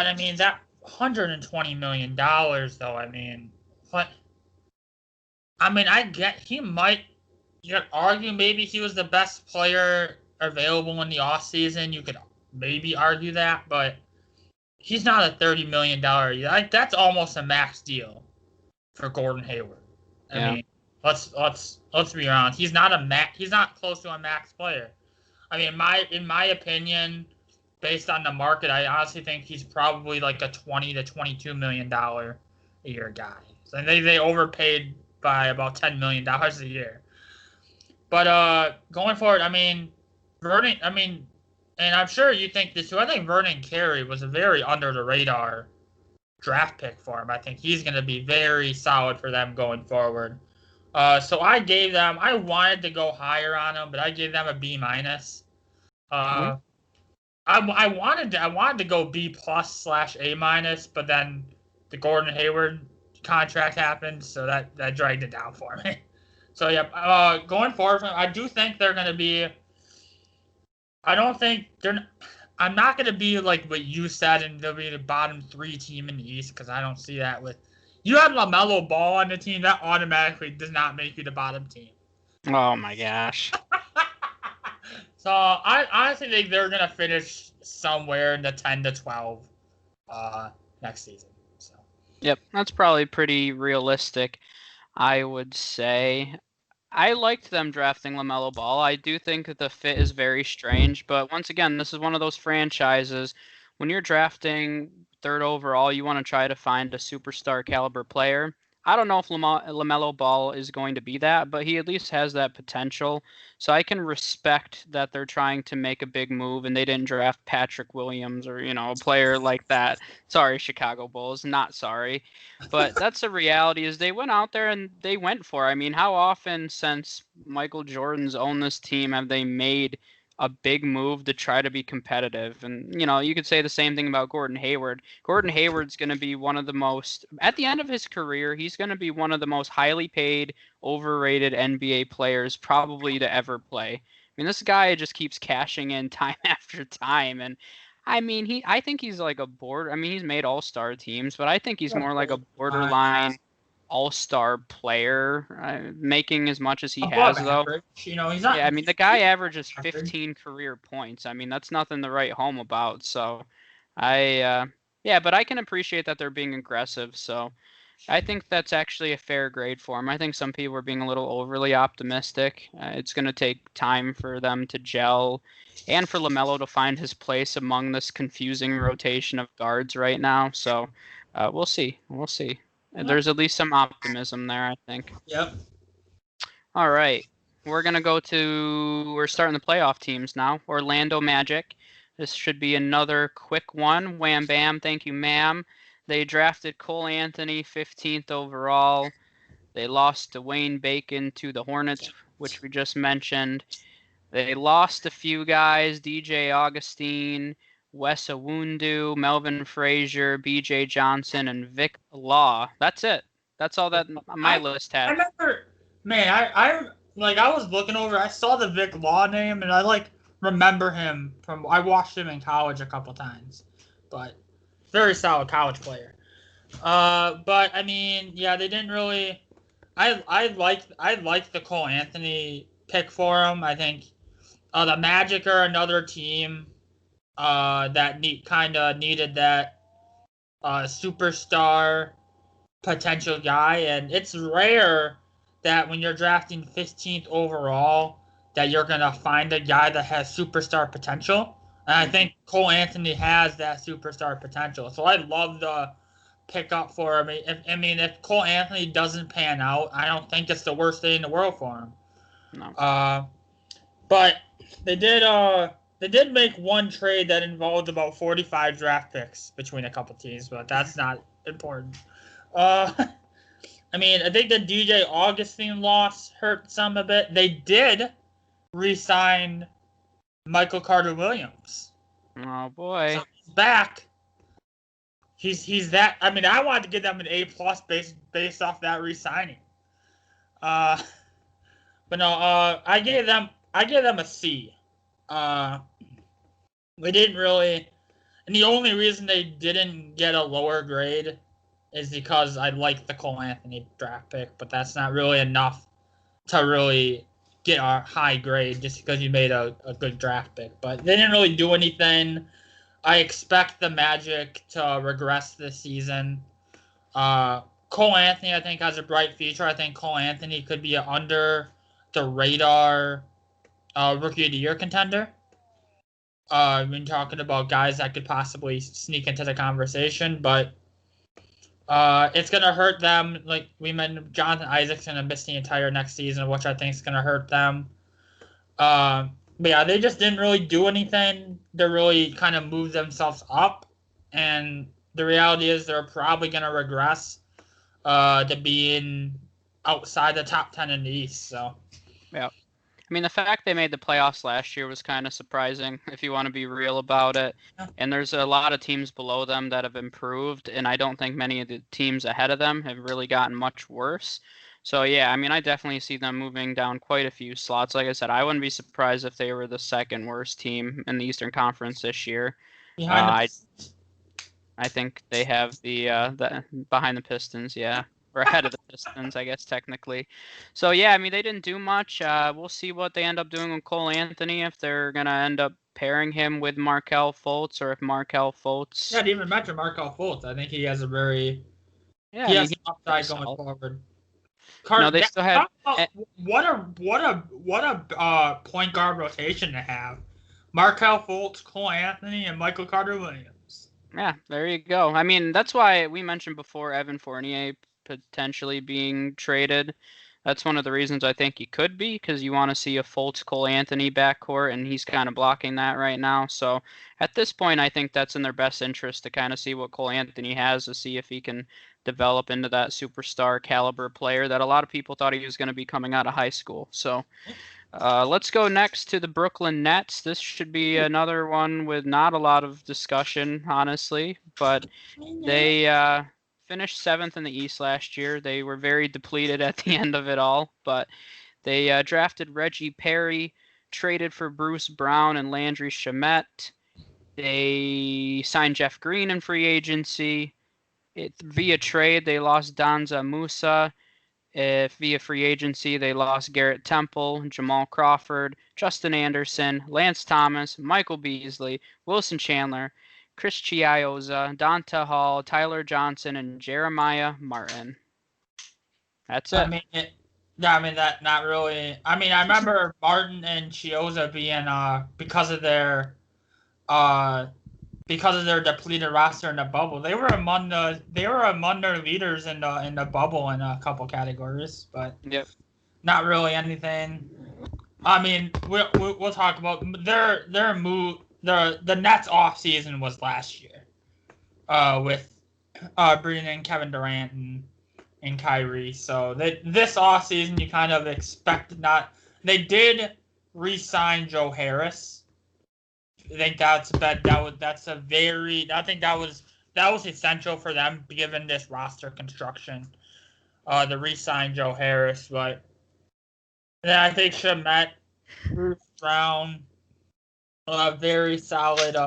I mean that $120 million though. I mean, what? I mean, I get you could argue maybe he was the best player available in the offseason. You could maybe argue that, but he's not a $30 million. That's almost a max deal for Gordon Hayward. I mean, let's be honest. He's not close to a max player. I mean, in my opinion, based on the market, I honestly think he's probably like a $20 to $22 million a year guy. So they overpaid by about $10 million a year. But going forward, I mean, and I'm sure you think this too. I think Vernon Carey was a very under the radar draft pick for him. I think he's going to be very solid for them going forward. So I wanted to go higher on him, but I gave them a B-. I wanted to go B+/A-, but then the Gordon Hayward contract happened, so that dragged it down for me. So yeah, going forward, I do think they're going to be. I'm not going to be like what you said, and they'll be the bottom 3 team in the East, because I don't see that with You have LaMelo Ball on the team, that automatically does not make you the bottom team. Oh my gosh. So I honestly think they're gonna finish somewhere in the 10 to 12 next season. So Yep, that's probably pretty realistic, I would say. I liked them drafting LaMelo Ball. I do think that the fit is very strange, but once again, this is one of those franchises. When you're drafting third overall, you want to try to find a superstar caliber player. I don't know if LaMelo Ball is going to be that, but he at least has that potential. So I can respect that they're trying to make a big move and they didn't draft Patrick Williams or, a player like that. Sorry, Chicago Bulls, not sorry. But that's the reality is they went out there and they went for it. I mean, how often since Michael Jordan's owned this team have they made a big move to try to be competitive? And, you could say the same thing about Gordon Hayward. Gordon Hayward's going to be one of the most, at the end of his career, he's going to be one of the most highly paid, overrated NBA players probably to ever play. I mean, this guy just keeps cashing in time after time. And I mean, I think he's like a board. I mean, he's made all-star teams, but I think he's more like a borderline all-star player, making as much as he above has, though. average, he's not. Yeah, I mean, the guy averages Average. 15 career points. I mean, that's nothing to write home about. So, yeah, but I can appreciate that they're being aggressive. So, I think that's actually a fair grade for him. I think some people are being a little overly optimistic. It's going to take time for them to gel and for LaMelo to find his place among this confusing rotation of guards right now. So we'll see. We'll see. There's at least some optimism there, I think. Yep. All right. We're starting the playoff teams now. Orlando Magic. This should be another quick one. Wham bam. Thank you, ma'am. They drafted Cole Anthony 15th overall. They lost Dwayne Bacon to the Hornets, which we just mentioned. They lost a few guys, DJ Augustine, Wes Iwundu, Melvin Frazier, BJ Johnson, and Vic Law. That's it. That's all that my list I had. remember, man, I was looking over, I saw the Vic Law name, and I remember him I watched him in college a couple times, but very solid college player. But I mean, yeah, they didn't really. I like the Cole Anthony pick for him. I think the Magic are another team that kind of needed that superstar potential guy, and it's rare that when you're drafting 15th overall that you're gonna find a guy that has superstar potential. And I think Cole Anthony has that superstar potential. So I love the pickup for him. If Cole Anthony doesn't pan out, I don't think it's the worst thing in the world for him. No. But they did make one trade that involved about 45 draft picks between a couple teams, but that's not important. I mean, I think the DJ Augustine loss hurt some a bit. They did re-sign Michael Carter Williams. Oh boy. So he's back. He's that. I mean, I wanted to give them an A+ based off that re-signing. But no. I gave them a C. We didn't really, and the only reason they didn't get a lower grade is because I like the Cole Anthony draft pick, but that's not really enough to really get a high grade just because you made a good draft pick. But they didn't really do anything. I expect the Magic to regress this season. Cole Anthony, I think, has a bright future. I think Cole Anthony could be an under the radar Rookie of the Year contender. I've been talking about guys that could possibly sneak into the conversation, but it's going to hurt them. Like we mentioned, Jonathan Isaac's going to miss the entire next season, which I think is going to hurt them. But yeah, they just didn't really do anything to really kind of move themselves up. And the reality is they're probably going to regress to being outside the top 10 in the East. So, yeah. I mean, the fact they made the playoffs last year was kind of surprising, if you want to be real about it. Yeah. And there's a lot of teams below them that have improved, and I don't think many of the teams ahead of them have really gotten much worse. So, yeah, I mean, I definitely see them moving down quite a few slots. Like I said, I wouldn't be surprised if they were the second worst team in the Eastern Conference this year. I think they have the behind the Pistons, yeah. Or ahead of the Pistons, I guess technically. So yeah, I mean they didn't do much. We'll see what they end up doing with Cole Anthony if they're gonna end up pairing him with Markelle Fultz or if Markelle Fultz. Yeah, I didn't even mention Markelle Fultz. I think he has a very Yeah, he I has mean some he's pretty upside going solid. forward. No, they still had. What a point guard rotation to have. Markelle Fultz, Cole Anthony, and Michael Carter Williams. Yeah, there you go. I mean, that's why we mentioned before Evan Fournier potentially being traded. That's one of the reasons I think he could be, because you want to see a Fultz Cole Anthony backcourt, and he's kind of blocking that right now. So at this point, I think that's in their best interest to kind of see what Cole Anthony has, to see if he can develop into that superstar caliber player that a lot of people thought he was going to be coming out of high school. So let's go next to the Brooklyn Nets. This should be another one with not a lot of discussion, honestly, but they finished 7th in the East last year. They were very depleted at the end of it all, but they drafted Reggie Perry, traded for Bruce Brown and Landry Shamet. They signed Jeff Green in free agency. Via trade, they lost Danza Musa. If via free agency, they lost Garrett Temple, Jamal Crawford, Justin Anderson, Lance Thomas, Michael Beasley, Wilson Chandler, Chris Chiozza, Donta Hall, Tyler Johnson, and Jeremiah Martin. That's I it. mean, yeah, I mean that not really. I mean, I remember Martin and Chiozza being uh because of their depleted roster in the bubble. They were among their leaders in the bubble in a couple categories, but Yep. not really anything. I mean, we'll talk about their move. The Nets off season was last year, with bringing in Kevin Durant and Kyrie. So this off season you kind of expect not. They did re-sign Joe Harris. I think that's a very. I think that was essential for them given this roster construction. To re-sign Joe Harris, but then I think Shamet, Bruce Brown, very solid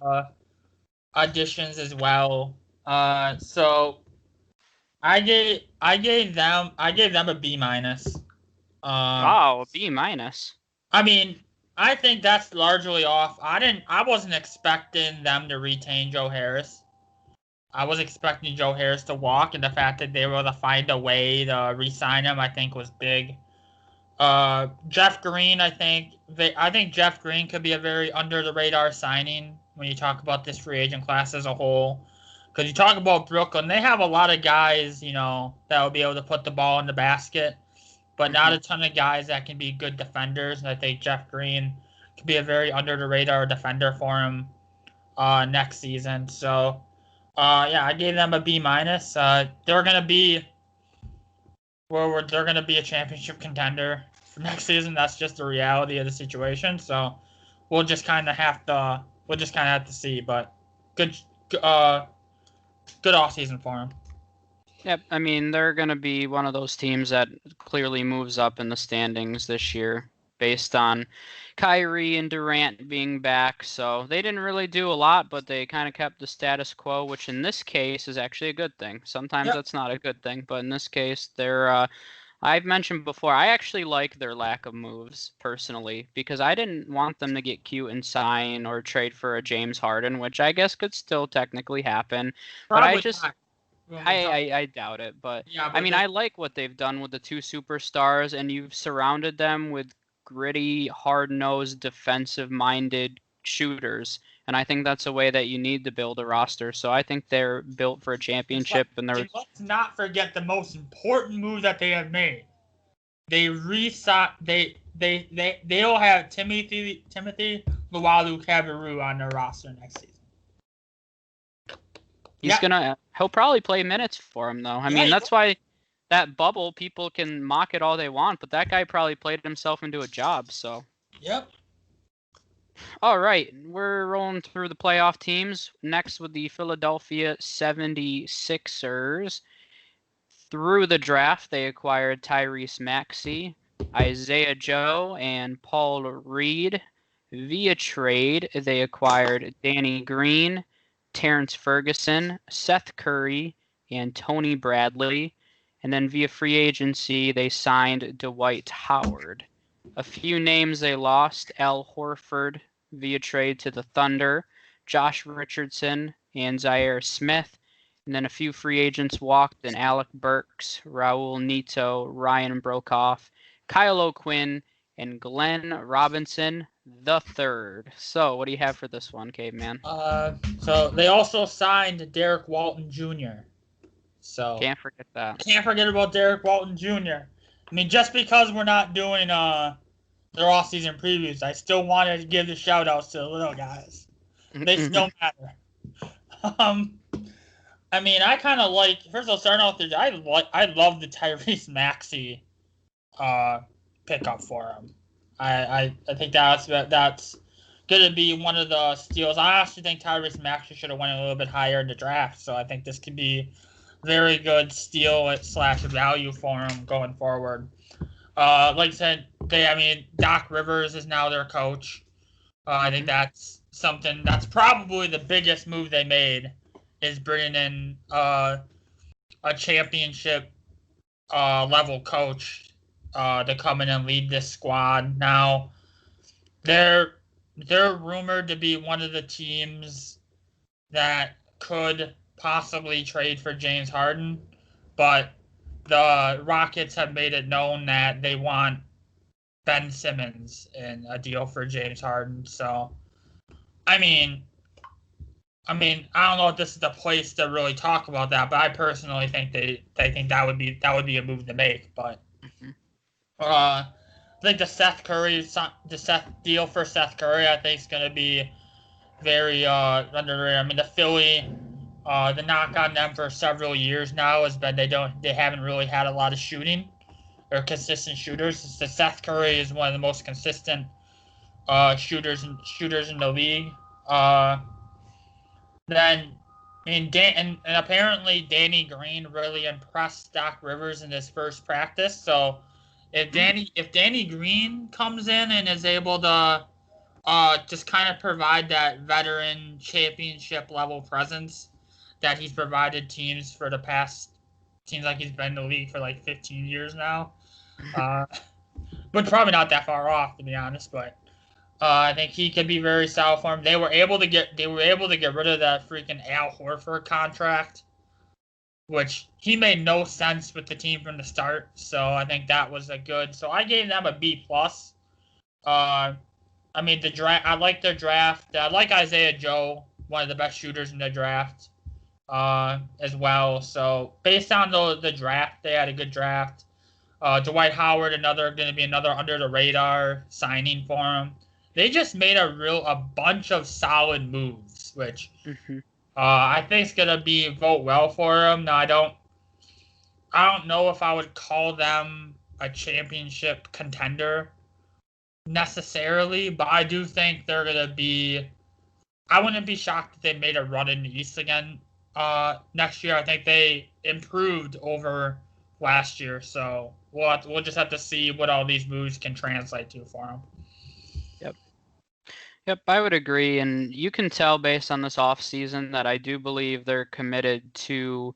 additions as well. So I gave them a B minus. Wow, a B minus. I mean, I think that's largely off. I wasn't expecting them to retain Joe Harris. I was expecting Joe Harris to walk, and the fact that they were able to find a way to re-sign him, I think, was big. Jeff Green, I think Jeff Green could be a very under the radar signing when you talk about this free agent class as a whole. Because you talk about Brooklyn, they have a lot of guys, that will be able to put the ball in the basket, but not a ton of guys that can be good defenders. And I think Jeff Green could be a very under the radar defender for him next season. So, yeah, I gave them a B minus. They're gonna be they're going to be a championship contender for next season. That's just the reality of the situation. So we'll just kind of have to see. But good, good off season for them. Yep, I mean, they're going to be one of those teams that clearly moves up in the standings this year based on Kyrie and Durant being back. So they didn't really do a lot, but they kind of kept the status quo, which in this case is actually a good thing. Sometimes that's not a good thing, but in this case, I've mentioned before, I actually like their lack of moves personally because I didn't want them to get cute and sign or trade for a James Harden, which I guess could still technically happen. Probably But not. I doubt it, but Yeah, I but mean, I like what they've done with the two superstars, and you've surrounded them with gritty, hard-nosed, defensive-minded shooters, and I think that's a way that you need to build a roster. So I think they're built for a championship, and let's not forget the most important move that they have made. They resign. They'll have Timothy Luwalu-Cabarrot on their roster next season. he'll probably play minutes for him though. I mean, that's why that bubble, people can mock it all they want, but that guy probably played himself into a job, so. Yep. All right, we're rolling through the playoff teams. Next with the Philadelphia 76ers. Through the draft, they acquired Tyrese Maxey, Isaiah Joe, and Paul Reed. Via trade, they acquired Danny Green, Terrence Ferguson, Seth Curry, and Tony Bradley. And then via free agency, they signed Dwight Howard. A few names they lost: Al Horford via trade to the Thunder, Josh Richardson, and Zaire Smith. And then a few free agents walked in: Alec Burks, Raul Neto, Ryan Brokoff, Kyle O'Quinn, and Glenn Robinson the third. So, what do you have for this one, Caveman? So they also signed Derek Walton Jr. So Can't forget that. can't forget about Derek Walton Jr. I mean, just because we're not doing their off-season previews, I still wanted to give the shout-outs to the little guys. They still matter. I mean, I kind of like. First of all, starting off, I love the Tyrese Maxey pickup for him. I think that's going to be one of the steals. I actually think Tyrese Maxey should have went a little bit higher in the draft, so I think this could be very good steal / value for him going forward. Like I said, Doc Rivers is now their coach. I think that's something that's probably the biggest move they made, is bringing in a championship level coach to come in and lead this squad. Now, they're rumored to be one of the teams that could possibly trade for James Harden, but the Rockets have made it known that they want Ben Simmons in a deal for James Harden. So, I mean, I don't know if this is the place to really talk about that, but I personally think they think that would be a move to make. But I think the deal for Seth Curry, I think is going to be very underrated. I mean, the Philly, the knock on them for several years now has been they haven't really had a lot of shooting or consistent shooters. The Seth Curry is one of the most consistent shooters in the league. Then, and apparently Danny Green really impressed Doc Rivers in his first practice. So if Danny Green comes in and is able to just kind of provide that veteran championship level presence that he's provided teams for the past, seems like he's been in the league for like 15 years now. But probably not that far off, to be honest. But I think he could be very solid for him. They were able to get rid of that freaking Al Horford contract, which he made no sense with the team from the start. So I think that was a good. So I gave them a B plus. I mean, the draft. I like their draft. I like Isaiah Joe, one of the best shooters in the draft, as well. So based on the draft, they had a good draft. Dwight Howard, going to be another under the radar signing for him. They just made a bunch of solid moves, which I think is going to vote well for them. Now, I don't know if I would call them a championship contender necessarily, but I do think they're going to be. I wouldn't be shocked if they made a run in the East again next year. I think they improved over last year, so we'll just have to see what all these moves can translate to for them. Yep, I would agree, and you can tell based on this offseason that I do believe they're committed to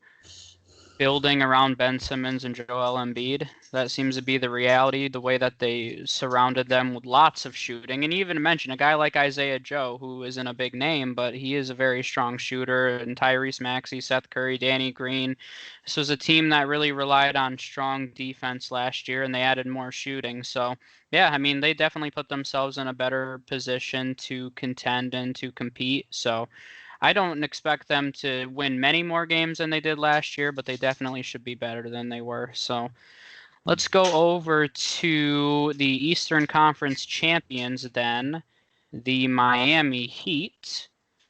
building around Ben Simmons and Joel Embiid. That seems to be the reality, the way that they surrounded them with lots of shooting. And even mention a guy like Isaiah Joe, who isn't a big name, but he is a very strong shooter, and Tyrese Maxey, Seth Curry, Danny Green. This was a team that really relied on strong defense last year, and they added more shooting. So, yeah, I mean, they definitely put themselves in a better position to contend and to compete. So I don't expect them to win many more games than they did last year, but they definitely should be better than they were. So let's go over to the Eastern Conference champions then, the Miami Heat.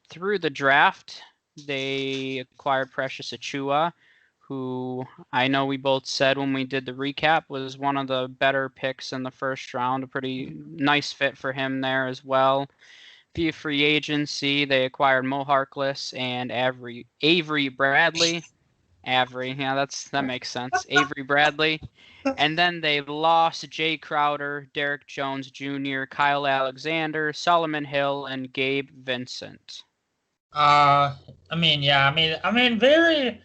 Through the draft, they acquired Precious Achiuwa, who I know we both said when we did the recap was one of the better picks in the first round. A pretty nice fit for him there as well. Via free agency, they acquired Mo Harkless and Avery Bradley. Avery, yeah, that makes sense. Avery Bradley. And then they lost Jay Crowder, Derek Jones Jr., Kyle Alexander, Solomon Hill, and Gabe Vincent. Very,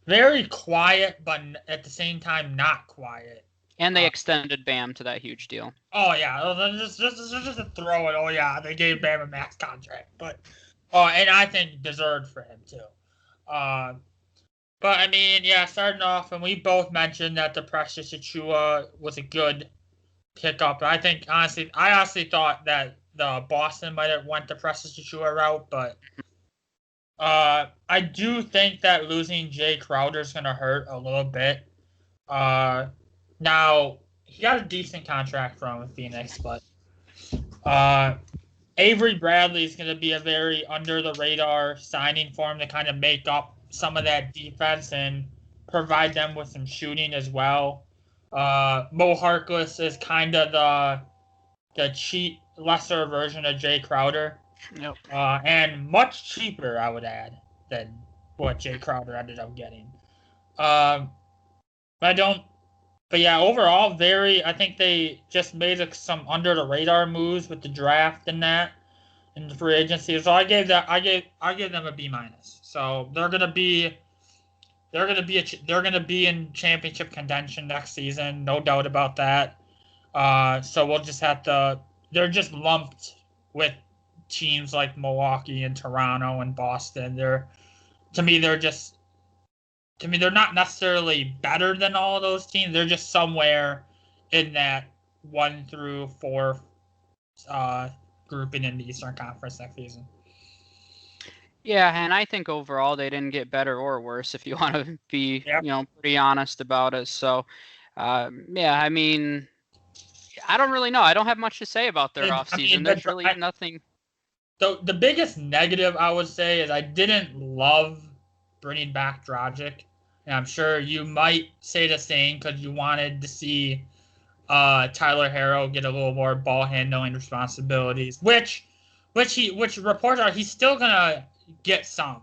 very quiet, but at the same time not quiet. And they extended Bam to that huge deal. Oh yeah, just to throw it. Oh yeah, they gave Bam a max contract, but and I think deserved for him too. Uh, but I mean, yeah, starting off, and we both mentioned that the Precious Achua was a good pickup. I honestly thought that the Boston might have went the Precious Achua route, but I do think that losing Jay Crowder is gonna hurt a little bit. Uh, now he got a decent contract from Phoenix, but uh, Avery Bradley is going to be a very under the radar signing for him to kind of make up some of that defense and provide them with some shooting as well. Mo Harkless is kind of the cheap, lesser version of Jay Crowder, Yep. and much cheaper, I would add, than what Jay Crowder ended up getting. Um, I don't. But yeah, overall, very. I think they just made some under the radar moves with the draft and that in the free agency. So I gave them a B minus. So they're gonna be in championship contention next season, no doubt about that. So we'll just have to. They're just lumped with teams like Milwaukee and Toronto and Boston. To me they're just they're not necessarily better than all of those teams. They're just somewhere in that 1 through 4 uh, grouping in the Eastern Conference next season. Yeah, and I think overall they didn't get better or worse if you want to be, Yep. pretty honest about it. So, yeah, I mean, I don't really know. I don't have much to say about their offseason. There's really nothing. The biggest negative I would say is I didn't love bringing back Dragic, and I'm sure you might say the same because you wanted to see Tyler Harrow get a little more ball handling responsibilities, which reports are he's still gonna get some.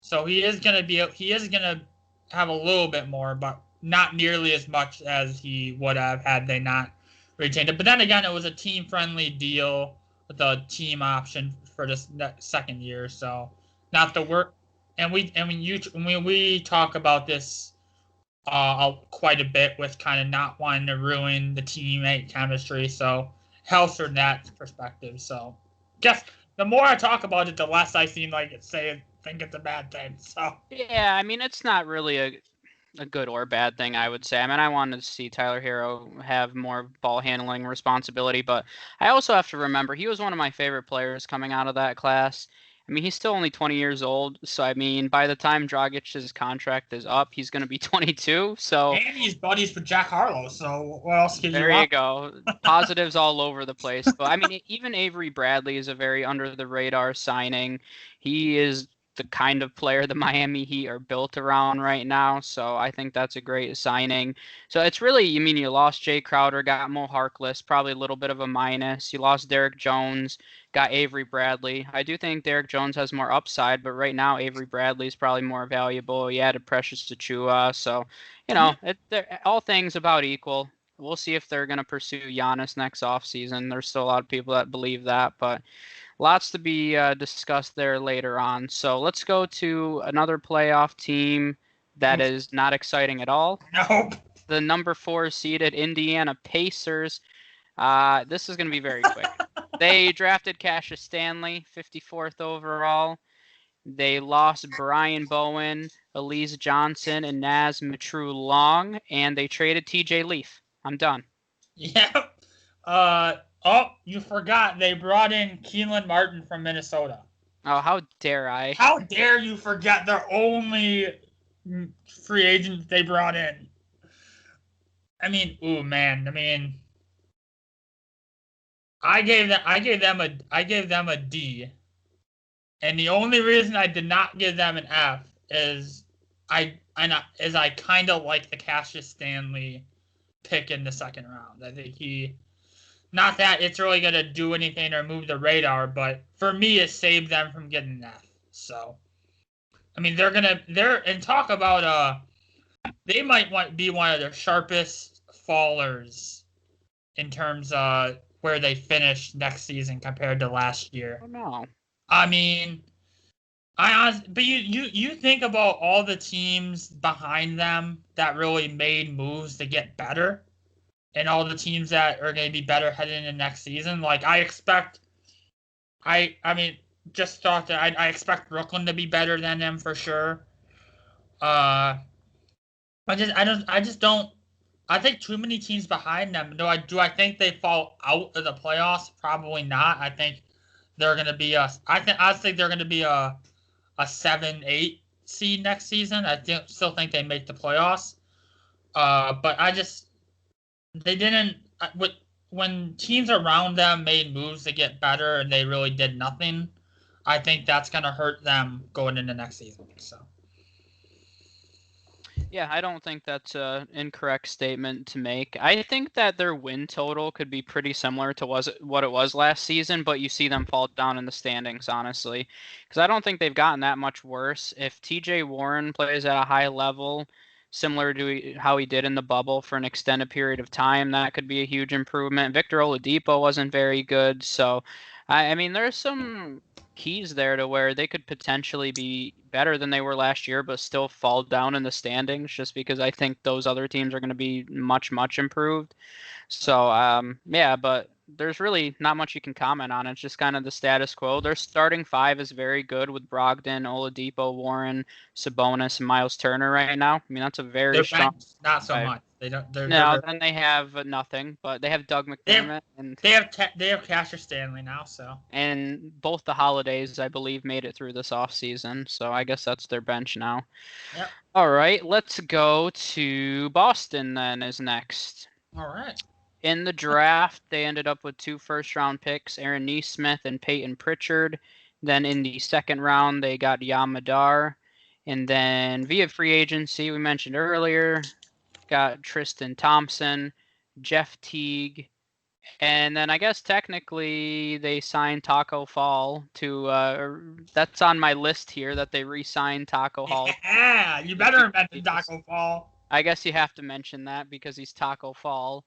So he is gonna have a little bit more, but not nearly as much as he would have had they not retained it. But then again, it was a team friendly deal with a team option for this second year, so not the work. And when we talk about this quite a bit with kind of not wanting to ruin the teammate chemistry. So helps from that perspective. So guess the more I talk about it, the less I seem like think it's a bad thing. So Yeah, I mean, it's not really a good or bad thing, I would say. I mean, I wanted to see Tyler Hero have more ball handling responsibility, but I also have to remember he was one of my favorite players coming out of that class. I mean, he's still only 20 years old, so I mean, by the time Dragic's contract is up, he's going to be 22. So and he's buddies with Jack Harlow. So what else can there you you want? go. Positives all over the place. But I mean, even Avery Bradley is a very under the radar signing. He is the kind of player the Miami Heat are built around right now. So I think that's a great signing. So it's really, I mean, you lost Jay Crowder, got Mo Harkless, probably a little bit of a minus. You lost Derek Jones, got Avery Bradley. I do think Derek Jones has more upside, but right now Avery Bradley is probably more valuable. You added Precious Achua, so all things about equal. We'll see if they're going to pursue Giannis next offseason. There's still a lot of people that believe that, but lots to be discussed there later on. So let's go to another playoff team that is not exciting at all. Nope. The number 4 seeded Indiana Pacers. This is going to be very quick. They drafted Cassius Stanley, 54th overall. They lost Brian Bowen, Elise Johnson, and Naz Matru-Long, and they traded TJ Leaf. I'm done. Yep. You forgot they brought in Keelan Martin from Minnesota. Oh, how dare I? How dare you forget their only free agent they brought in? I mean, ooh man. I mean, I gave them a D, and the only reason I did not give them an F is I kind of like the Cassius Stanley pick in the second round. I think not that it's really gonna do anything or move the radar, but for me it saved them from getting an F. So I mean and talk about they might be one of the sharpest fallers in terms of where they finish next season compared to last year. Oh no. I mean, But you think about all the teams behind them that really made moves to get better, and all the teams that are going to be better heading into next season. Like I mean, just thought that I expect Brooklyn to be better than them for sure. Uh, I just don't. I think too many teams behind them. Do I think they fall out of the playoffs? Probably not. I think they're going to be a. I think they're going to be a 7-8 seed next season. Still think they make the playoffs. But they didn't. When teams around them made moves to get better and they really did nothing, I think that's gonna hurt them going into next season. So. Yeah, I don't think that's an incorrect statement to make. I think that their win total could be pretty similar to what it was last season, but you see them fall down in the standings, honestly. Because I don't think they've gotten that much worse. If TJ Warren plays at a high level, similar to how he did in the bubble for an extended period of time, that could be a huge improvement. Victor Oladipo wasn't very good, so I mean, there's some keys there to where they could potentially be better than they were last year, but still fall down in the standings just because I think those other teams are going to be much, much improved. So, yeah, but there's really not much you can comment on. It's just kind of the status quo. Their starting five is very good with Brogdon, Oladipo, Warren, Sabonis, and Miles Turner right now. I mean, that's a very Their strong bench, not so five. much. They don't. No, then they have nothing, but they have Doug they have McDermott and they have Cassius Stanley now. So. both the holidays, I believe, made it through this offseason. So I guess that's their bench now. Yep. All right, let's go to Boston then is next. All right. In the draft, they ended up with 2 first-round picks, Aaron Nesmith and Peyton Pritchard. Then in the second round, they got Yam Madar. And then via free agency, we mentioned earlier, got Tristan Thompson, Jeff Teague, and then I guess technically they signed Taco Fall to. That's on my list here that they re-signed Taco Hall. Yeah, you better mention Taco Fall. I guess you have to mention that because he's Taco Fall.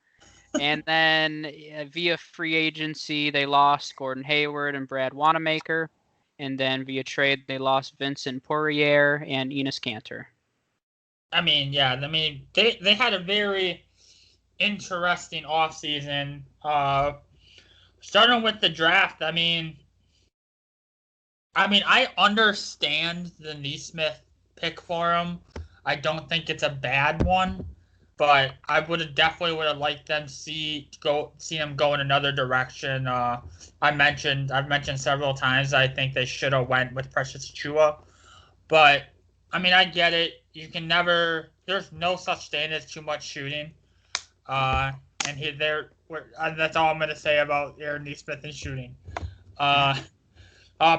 And then via free agency, they lost Gordon Hayward and Brad Wanamaker. And then via trade, they lost Vincent Poirier and Enos Kanter. I mean, yeah. I mean, they had a very interesting offseason. Starting with the draft, I mean, I understand the Neesmith pick for him. I don't think it's a bad one, but I definitely would have liked them see him go in another direction. I've mentioned several times I think they should have went with Precious Achua, but I mean I get it. You can never. There's no such thing as too much shooting. And that's all I'm gonna say about Aaron Neesmith and shooting.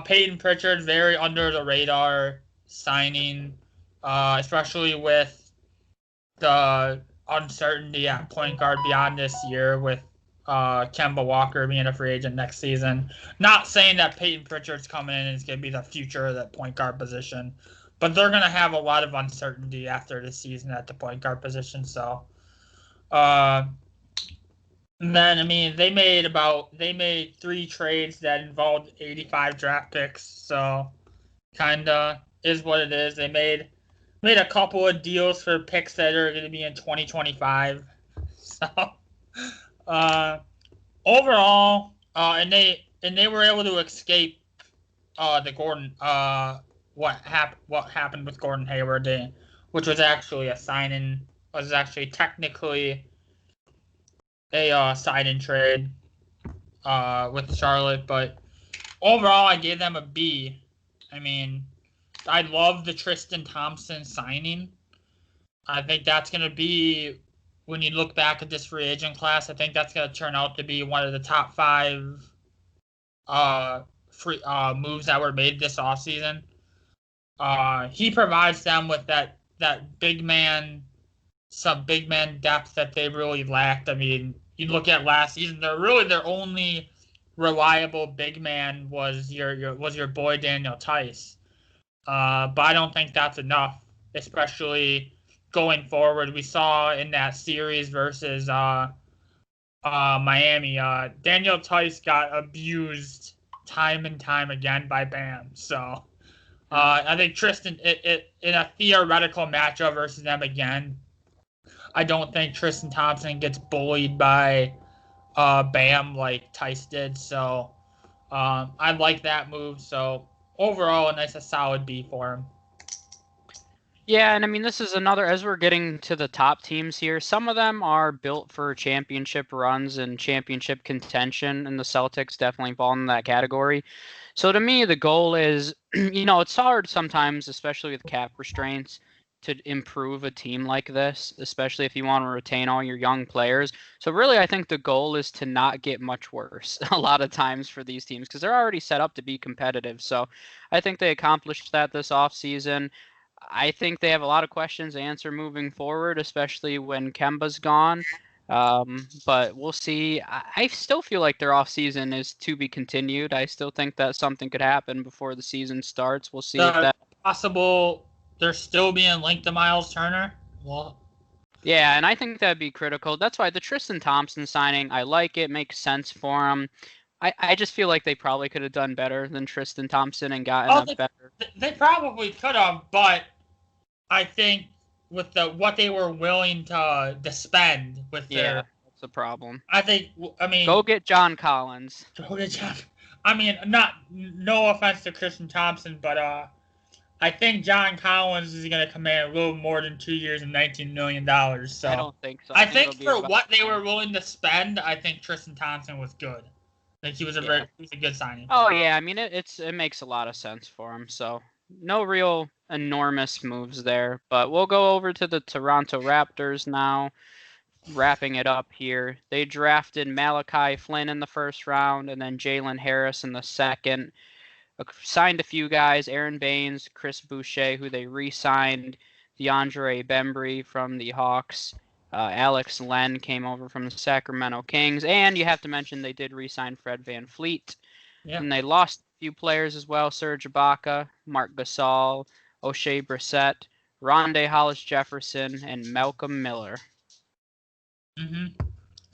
Peyton Pritchard, very under the radar signing, especially with the uncertainty at point guard beyond this year with Kemba Walker being a free agent next season. Not saying that Peyton Pritchard's coming in and is going to be the future of that point guard position, but they're going to have a lot of uncertainty after this season at the point guard position. So, then I mean they made 3 trades that involved 85 draft picks, so kinda is what it is. They made a couple of deals for picks that are going to be in 2025. So overall, and they were able to escape the Gordon what happened with Gordon Hayward, which was actually a sign-in, was actually technically a sign-in trade with Charlotte, but overall I gave them a B. I mean, I love the Tristan Thompson signing. I think that's going to be, when you look back at this free agent class, I think that's going to turn out to be one of the top 5 free moves that were made this offseason. He provides them with that big man, some big man depth that they really lacked. I mean, you look at last season, their only reliable big man was your boy Daniel Tice. But I don't think that's enough, especially going forward. We saw in that series versus Miami, Daniel Tice got abused time and time again by Bam. So I think Tristan, in a theoretical matchup versus them again, I don't think Tristan Thompson gets bullied by Bam like Tice did. So I like that move. So overall, a solid B for him. Yeah, and I mean, this is another, as we're getting to the top teams here, some of them are built for championship runs and championship contention, and the Celtics definitely fall in that category. So to me, the goal is, it's hard sometimes, especially with cap restraints, to improve a team like this, especially if you want to retain all your young players. So really, I think the goal is to not get much worse a lot of times for these teams because they're already set up to be competitive. So I think they accomplished that this offseason. I think they have a lot of questions to answer moving forward, especially when Kemba's gone. But we'll see. I still feel like their off season is to be continued. I still think that something could happen before the season starts. We'll see if The that. possible they're still being linked to Miles Turner. Well, Yeah, and I think that'd be critical. That's why the Tristan Thompson signing, I like it, makes sense for him. I just feel like they probably could have done better than Tristan Thompson and gotten oh, a better. they probably could have, but I think with what they were willing to spend with Yeah, their, that's the problem. I Go mean, get John Collins. I mean, not no offense to Christian Thompson, but I think John Collins is going to command a little more than 2 years and $19 million. I So don't think so. I I think it'll think be for about what they 10. were willing to spend, I think Tristan Thompson was good. I think Yeah. he was a good signing. Oh yeah, I mean it makes a lot of sense for him. So no real enormous moves there, but we'll go over to the Toronto Raptors now, wrapping it up here. They drafted Malachi Flynn in the first round and then Jalen Harris in the second. Signed a few guys, Aaron Baines, Chris Boucher, who they re-signed, DeAndre Bembry from the Hawks. Alex Len came over from the Sacramento Kings, and you have to mention they did re-sign Fred VanVleet. Yeah. And they lost a few players as well: Serge Ibaka, Marc Gasol, O'Shea Brissett, Rondé Hollis Jefferson, and Malcolm Miller. hmm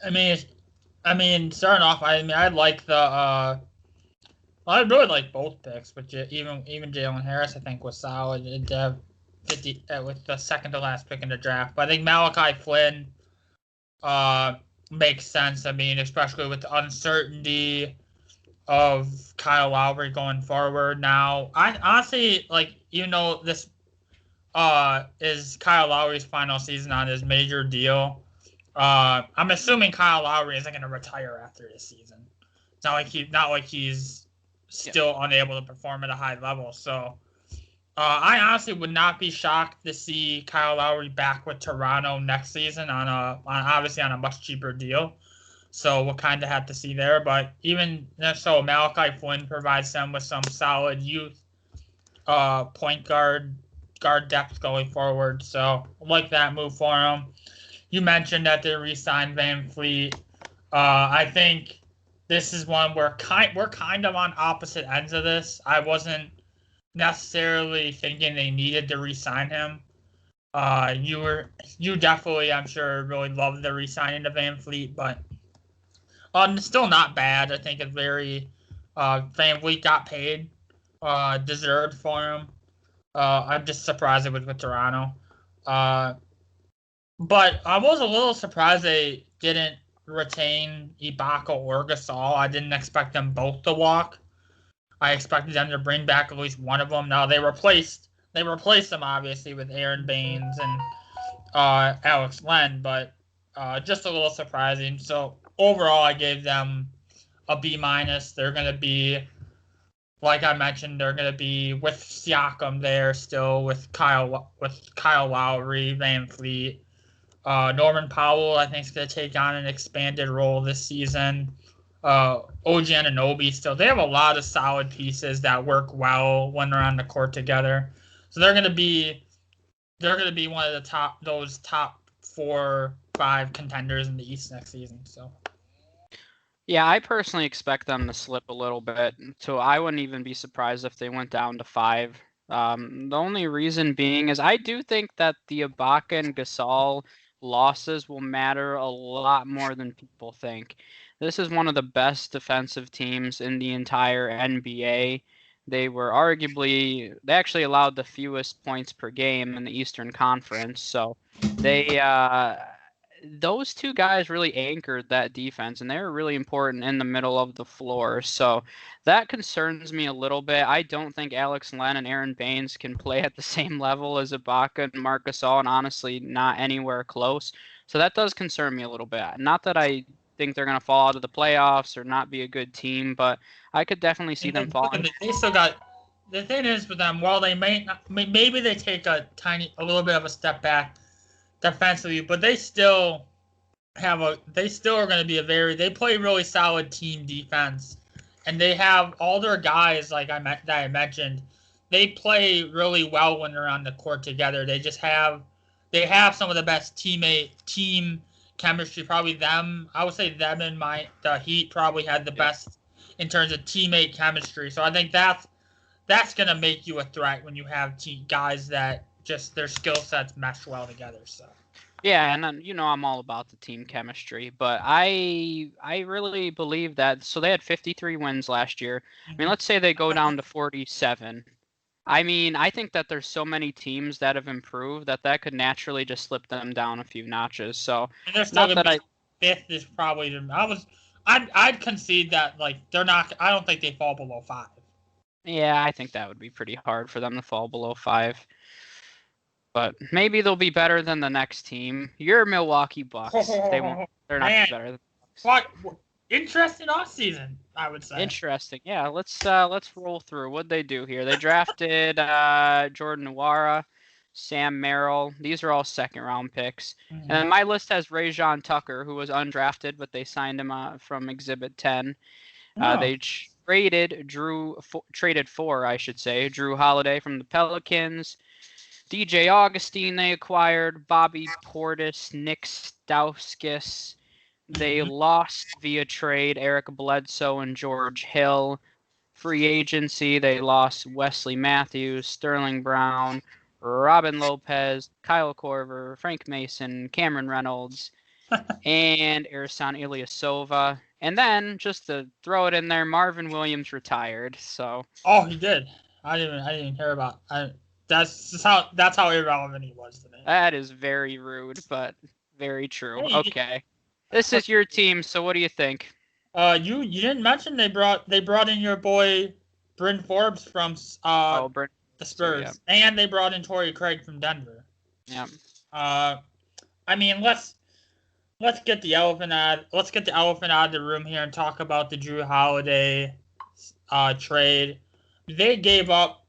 I mean, starting off, I like the I really like both picks, but even Jalen Harris I think was solid. It 50 with the second to last pick in the draft. But I think Malachi Flynn makes sense. I mean, especially with the uncertainty of Kyle Lowry going forward. Now, I honestly like this is Kyle Lowry's final season on his major deal. I'm assuming Kyle Lowry isn't going to retire after this season. It's not like he's still unable to perform at a high level. So I honestly would not be shocked to see Kyle Lowry back with Toronto next season obviously on a much cheaper deal. So we'll kind of have to see there. But even so, Malachi Flynn provides them with some solid youth point guard depth going forward. So I like that move for him. You mentioned that they re-signed VanVleet. I think this is one where we're kind of on opposite ends of this. I wasn't necessarily thinking they needed to re-sign him. You definitely, I'm sure, really loved the re-signing of VanVleet, but still not bad. I think it's very VanVleet got paid, deserved for him. I'm just surprised it was with Toronto. But I was a little surprised they didn't retain Ibaka or Gasol. I didn't expect them both to walk. I expected them to bring back at least one of them. Now they replaced them obviously with Aaron Baines and Alex Len, but just a little surprising. So overall, I gave them a B minus. They're going to be, like I mentioned, they're going to be with Siakam there still with Kyle Lowry, VanVleet. Norman Powell, I think, is going to take on an expanded role this season. OG Anunoby still. They have a lot of solid pieces that work well when they're on the court together. So they're going to be one of the top 4-5 contenders in the East next season. So. Yeah, I personally expect them to slip a little bit, so I wouldn't even be surprised if they went down to 5. The only reason being is I do think that the Ibaka and Gasol losses will matter a lot more than people think. This is one of the best defensive teams in the entire NBA. They actually allowed the fewest points per game in the Eastern Conference. So they those two guys really anchored that defense, and they were really important in the middle of the floor. So that concerns me a little bit. I don't think Alex Len and Aaron Baines can play at the same level as Ibaka and Marc Gasol, and honestly, not anywhere close. So that does concern me a little bit. Not that I think they're going to fall out of the playoffs or not be a good team, but I could definitely see them falling. They still got. The thing is with them, while they may not, maybe they take a little bit of a step back defensively, but they still they still are going to be they play really solid team defense, and they have all their guys that I mentioned. They play really well when they're on the court together. They have some of the best team chemistry. Probably them. I would say them and the Heat probably had the best in terms of teammate chemistry. So I think that's gonna make you a threat when you have guys that just their skill sets mesh well together. So. Yeah, and I'm all about the team chemistry, but I really believe that. So they had 53 wins last year. I mean, let's say they go down to 47. I mean, I think that there's so many teams that have improved that could naturally just slip them down a few notches. So, and they're still gonna be fifth is probably. I'd concede that they're not. I don't think they fall below 5. Yeah, I think that would be pretty hard for them to fall below 5. But maybe they'll be better than the next team. Your Milwaukee Bucks. They're not better than the Bucks. What interesting offseason, I would say. Interesting. Yeah, let's roll through. What'd they do here? They drafted Jordan Nwora, Sam Merrill. These are all second round picks. And then my list has Rajon Tucker, who was undrafted, but they signed him from Exhibit 10. They traded for, I should say, Drew Holiday from the Pelicans. DJ Augustine they acquired, Bobby Portis, Nick Stauskas. They lost via trade Eric Bledsoe and George Hill. Free agency, they lost Wesley Matthews, Sterling Brown, Robin Lopez, Kyle Korver, Frank Mason, Cameron Reynolds, and Ersan Ilyasova. And then, just to throw it in there, Marvin Williams retired. So. Oh, he did. I didn't even hear about. That's how irrelevant he was to me. That is very rude, but very true. Okay, this is your team. So what do you think? You didn't mention they brought in your boy Bryn Forbes from the Spurs, yeah. And they brought in Torrey Craig from Denver. Yeah. I mean, let's get the elephant out of the room here and talk about the Drew Holiday trade. They gave up.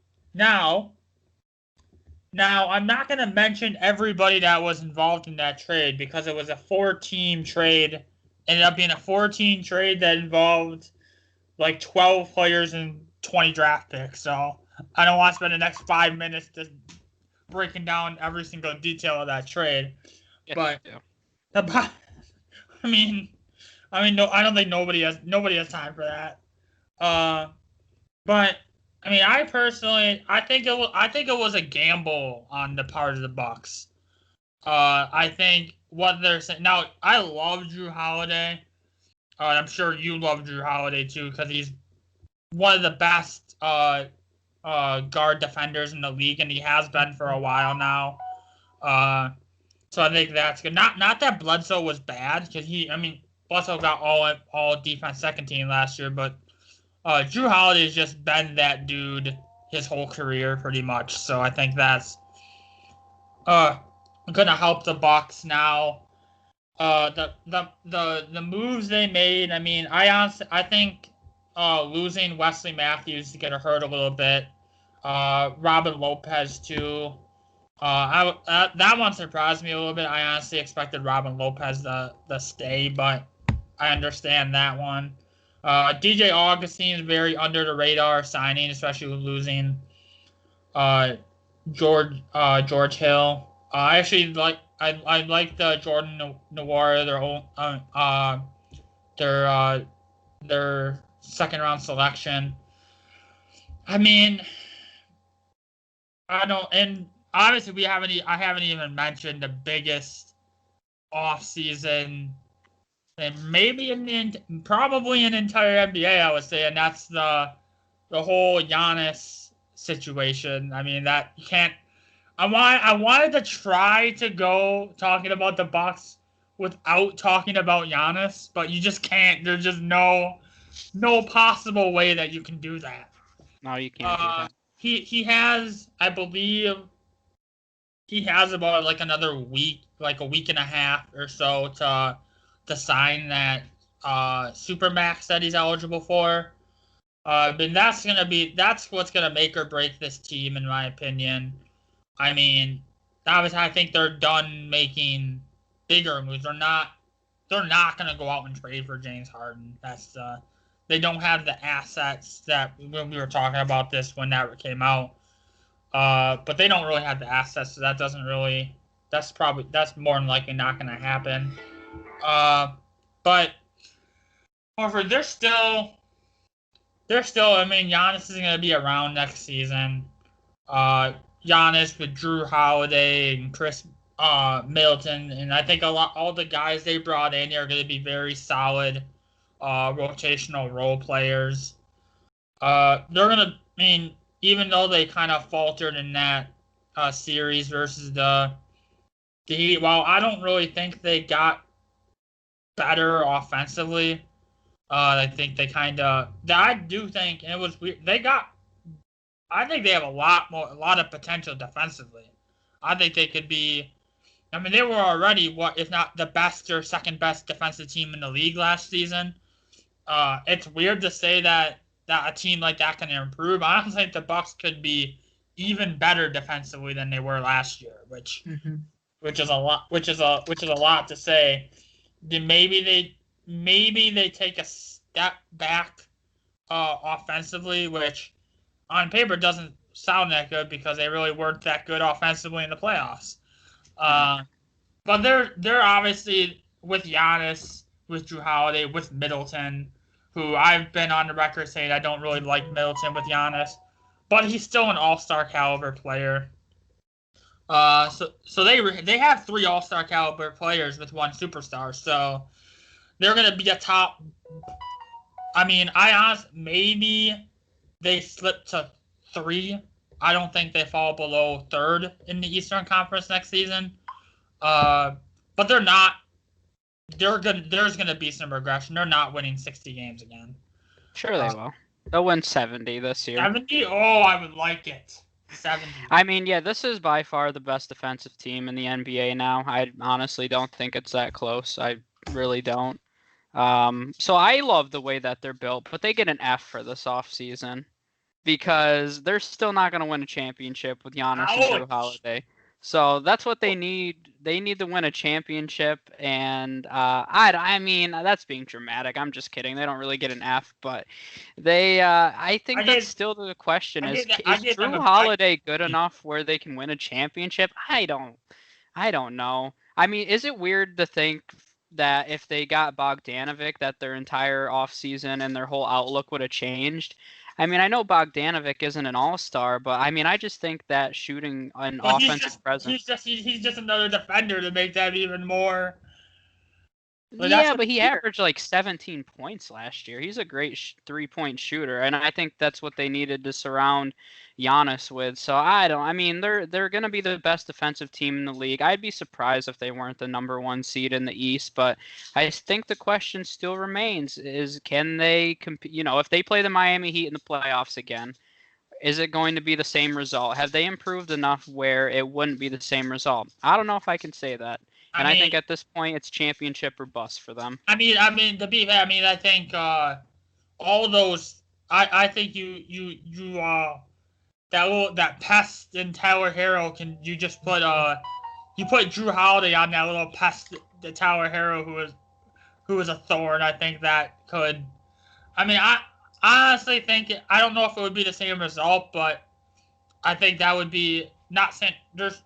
Now, I'm not going to mention everybody that was involved in that trade because it was a 4-team trade. Ended up being a 4-team trade that involved 12 players and 20 draft picks. So I don't want to spend the next 5 minutes just breaking down every single detail of that trade. Yeah, but yeah. No, I don't think nobody has time for that. But I mean, I think it was a gamble on the part of the Bucks. I think what they're saying now. I love Drew Holiday. I'm sure you love Drew Holiday too because he's one of the best guard defenders in the league, and he has been for a while now. So I think that's good. Not that Bledsoe was bad because Bledsoe got all defense second team last year, but Drew Holiday's just been that dude his whole career pretty much. So I think that's gonna help the Bucks now. The moves they made. I mean, I think losing Wesley Matthews is gonna hurt a little bit. Robin Lopez too. That one surprised me a little bit. I honestly expected Robin Lopez to stay, but I understand that one. DJ Augustine is very under the radar signing, especially with losing George Hill. I actually like the Jordan Nwora, their second round selection. I mean, I don't, and obviously I haven't even mentioned the biggest off season. And maybe probably an entire NBA, I would say, and that's the the whole Giannis situation. I mean, that you can't. I wanted to try to go talking about the Bucks without talking about Giannis, but you just can't. There's just no possible way that you can do that. No, you can't do that. He has, I believe, he has about like another week, like a week and a half or so to sign that supermax that he's eligible for. But that's what's gonna make or break this team, in my opinion. I mean, obviously, I think they're done making bigger moves. They're not gonna go out and trade for James Harden. They don't have the assets that when we were talking about this when that came out. But they don't really have the assets, so that doesn't really. That's more than likely not gonna happen. But however, they're still. I mean, Giannis is gonna be around next season. Giannis with Drew Holiday and Chris Middleton, and I think all the guys they brought in are going to be very solid rotational role players. They're gonna. I mean, even though they kind of faltered in that series versus the Heat, while I don't really think they got better offensively, I think they kind of. I do think, and it was weird. I think they have a lot of potential defensively. I think they could be. I mean, they were already what, if not the best or second best defensive team in the league last season. It's weird to say that a team like that can improve. I don't think the Bucks could be even better defensively than they were last year, which is a lot. Which is a lot to say. Then maybe they take a step back offensively, which on paper doesn't sound that good because they really weren't that good offensively in the playoffs. But they're obviously with Giannis, with Drew Holiday, with Middleton, who I've been on the record saying I don't really like Middleton with Giannis, but he's still an all-star caliber player. So they have 3 all-star caliber players with 1 superstar, so they're gonna be a top. I mean, maybe they slip to 3. I don't think they fall below 3rd in the Eastern Conference next season. But they're not. There's gonna be some regression. They're not winning 60 games again. Sure, they will. They'll win 70 this year. 70? Oh, I would like it. 70. I mean, yeah, this is by far the best defensive team in the NBA now. I honestly don't think it's that close. I really don't. So I love the way that they're built, but they get an F for this offseason because they're still not going to win a championship with Giannis and Drew Holiday. So that's what they need. They need to win a championship, and I mean that's being dramatic. I'm just kidding. They don't really get an F, but they. I think that's still the question: is Drew Holiday good enough where they can win a championship? I don't know. I mean, is it weird to think that if they got Bogdanovic, that their entire offseason and their whole outlook would have changed? I mean, I know Bogdanovic isn't an all-star, but I mean, I just think that shooting an offensive presence. He's just another defender to make that even more. Yeah, but he averaged like 17 points last year. He's a great 3-point shooter, and I think that's what they needed to surround Giannis with. So I mean, they're going to be the best defensive team in the league. I'd be surprised if they weren't the number 1 seed in the East, but I think the question still remains: is can they compete? You know, if they play the Miami Heat in the playoffs again, is it going to be the same result? Have they improved enough where it wouldn't be the same result? I don't know if I can say that. And I think at this point, it's championship or bust for them. I mean, to be fair, I think all those. I think that pest in Tyler Hero you just put you put Drew Holiday on that little pest, the Tyler Hero who was a thorn. I think that could. I mean, I honestly think I don't know if it would be the same result, but I think that would be not saying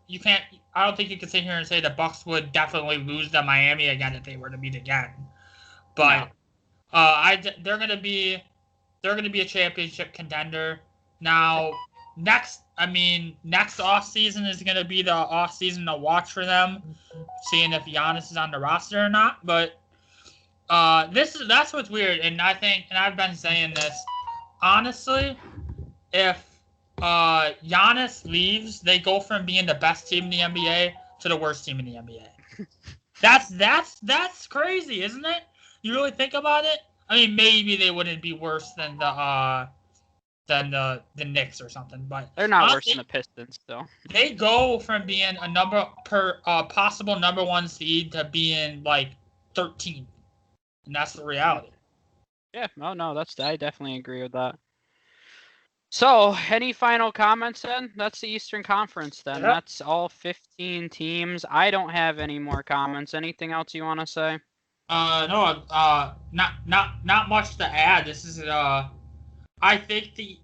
you can't. I don't think you can sit here and say the Bucks would definitely lose to Miami again if they were to meet again. But they're gonna be a championship contender. Now next off season is gonna be the off season to watch for them, seeing if Giannis is on the roster or not. But that's what's weird, and I think, and I've been saying this honestly. if Giannis leaves, they go from being the best team in the NBA to the worst team in the NBA. That's crazy, isn't it? You really think about it? I mean, maybe they wouldn't be worse than the Knicks or something, but They're not worse honestly, than the Pistons, though. they go from being a possible number one seed to being like 13, and that's the reality. Yeah, no, I definitely agree with that. So, any final comments then? That's the Eastern Conference then. Yep. That's all 15 teams. I don't have any more comments. Anything else you want to say? No, not much to add. This is I think the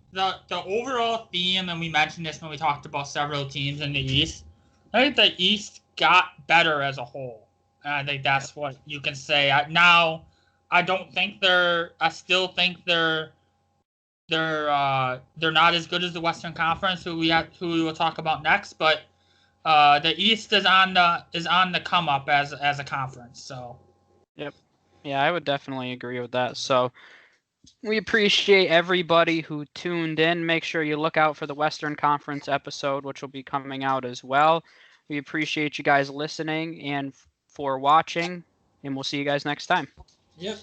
overall theme, and we mentioned this when we talked about several teams in the East. I think the East got better as a whole, and I think that's what you can say. I don't think they're. I still think they're not as good as the Western Conference, who we will talk about next. But the East is on the come up as a conference. So. Yep. Yeah, I would definitely agree with that. So, we appreciate everybody who tuned in. Make sure you look out for the Western Conference episode, which will be coming out as well. We appreciate you guys listening and for watching, and we'll see you guys next time. Yep.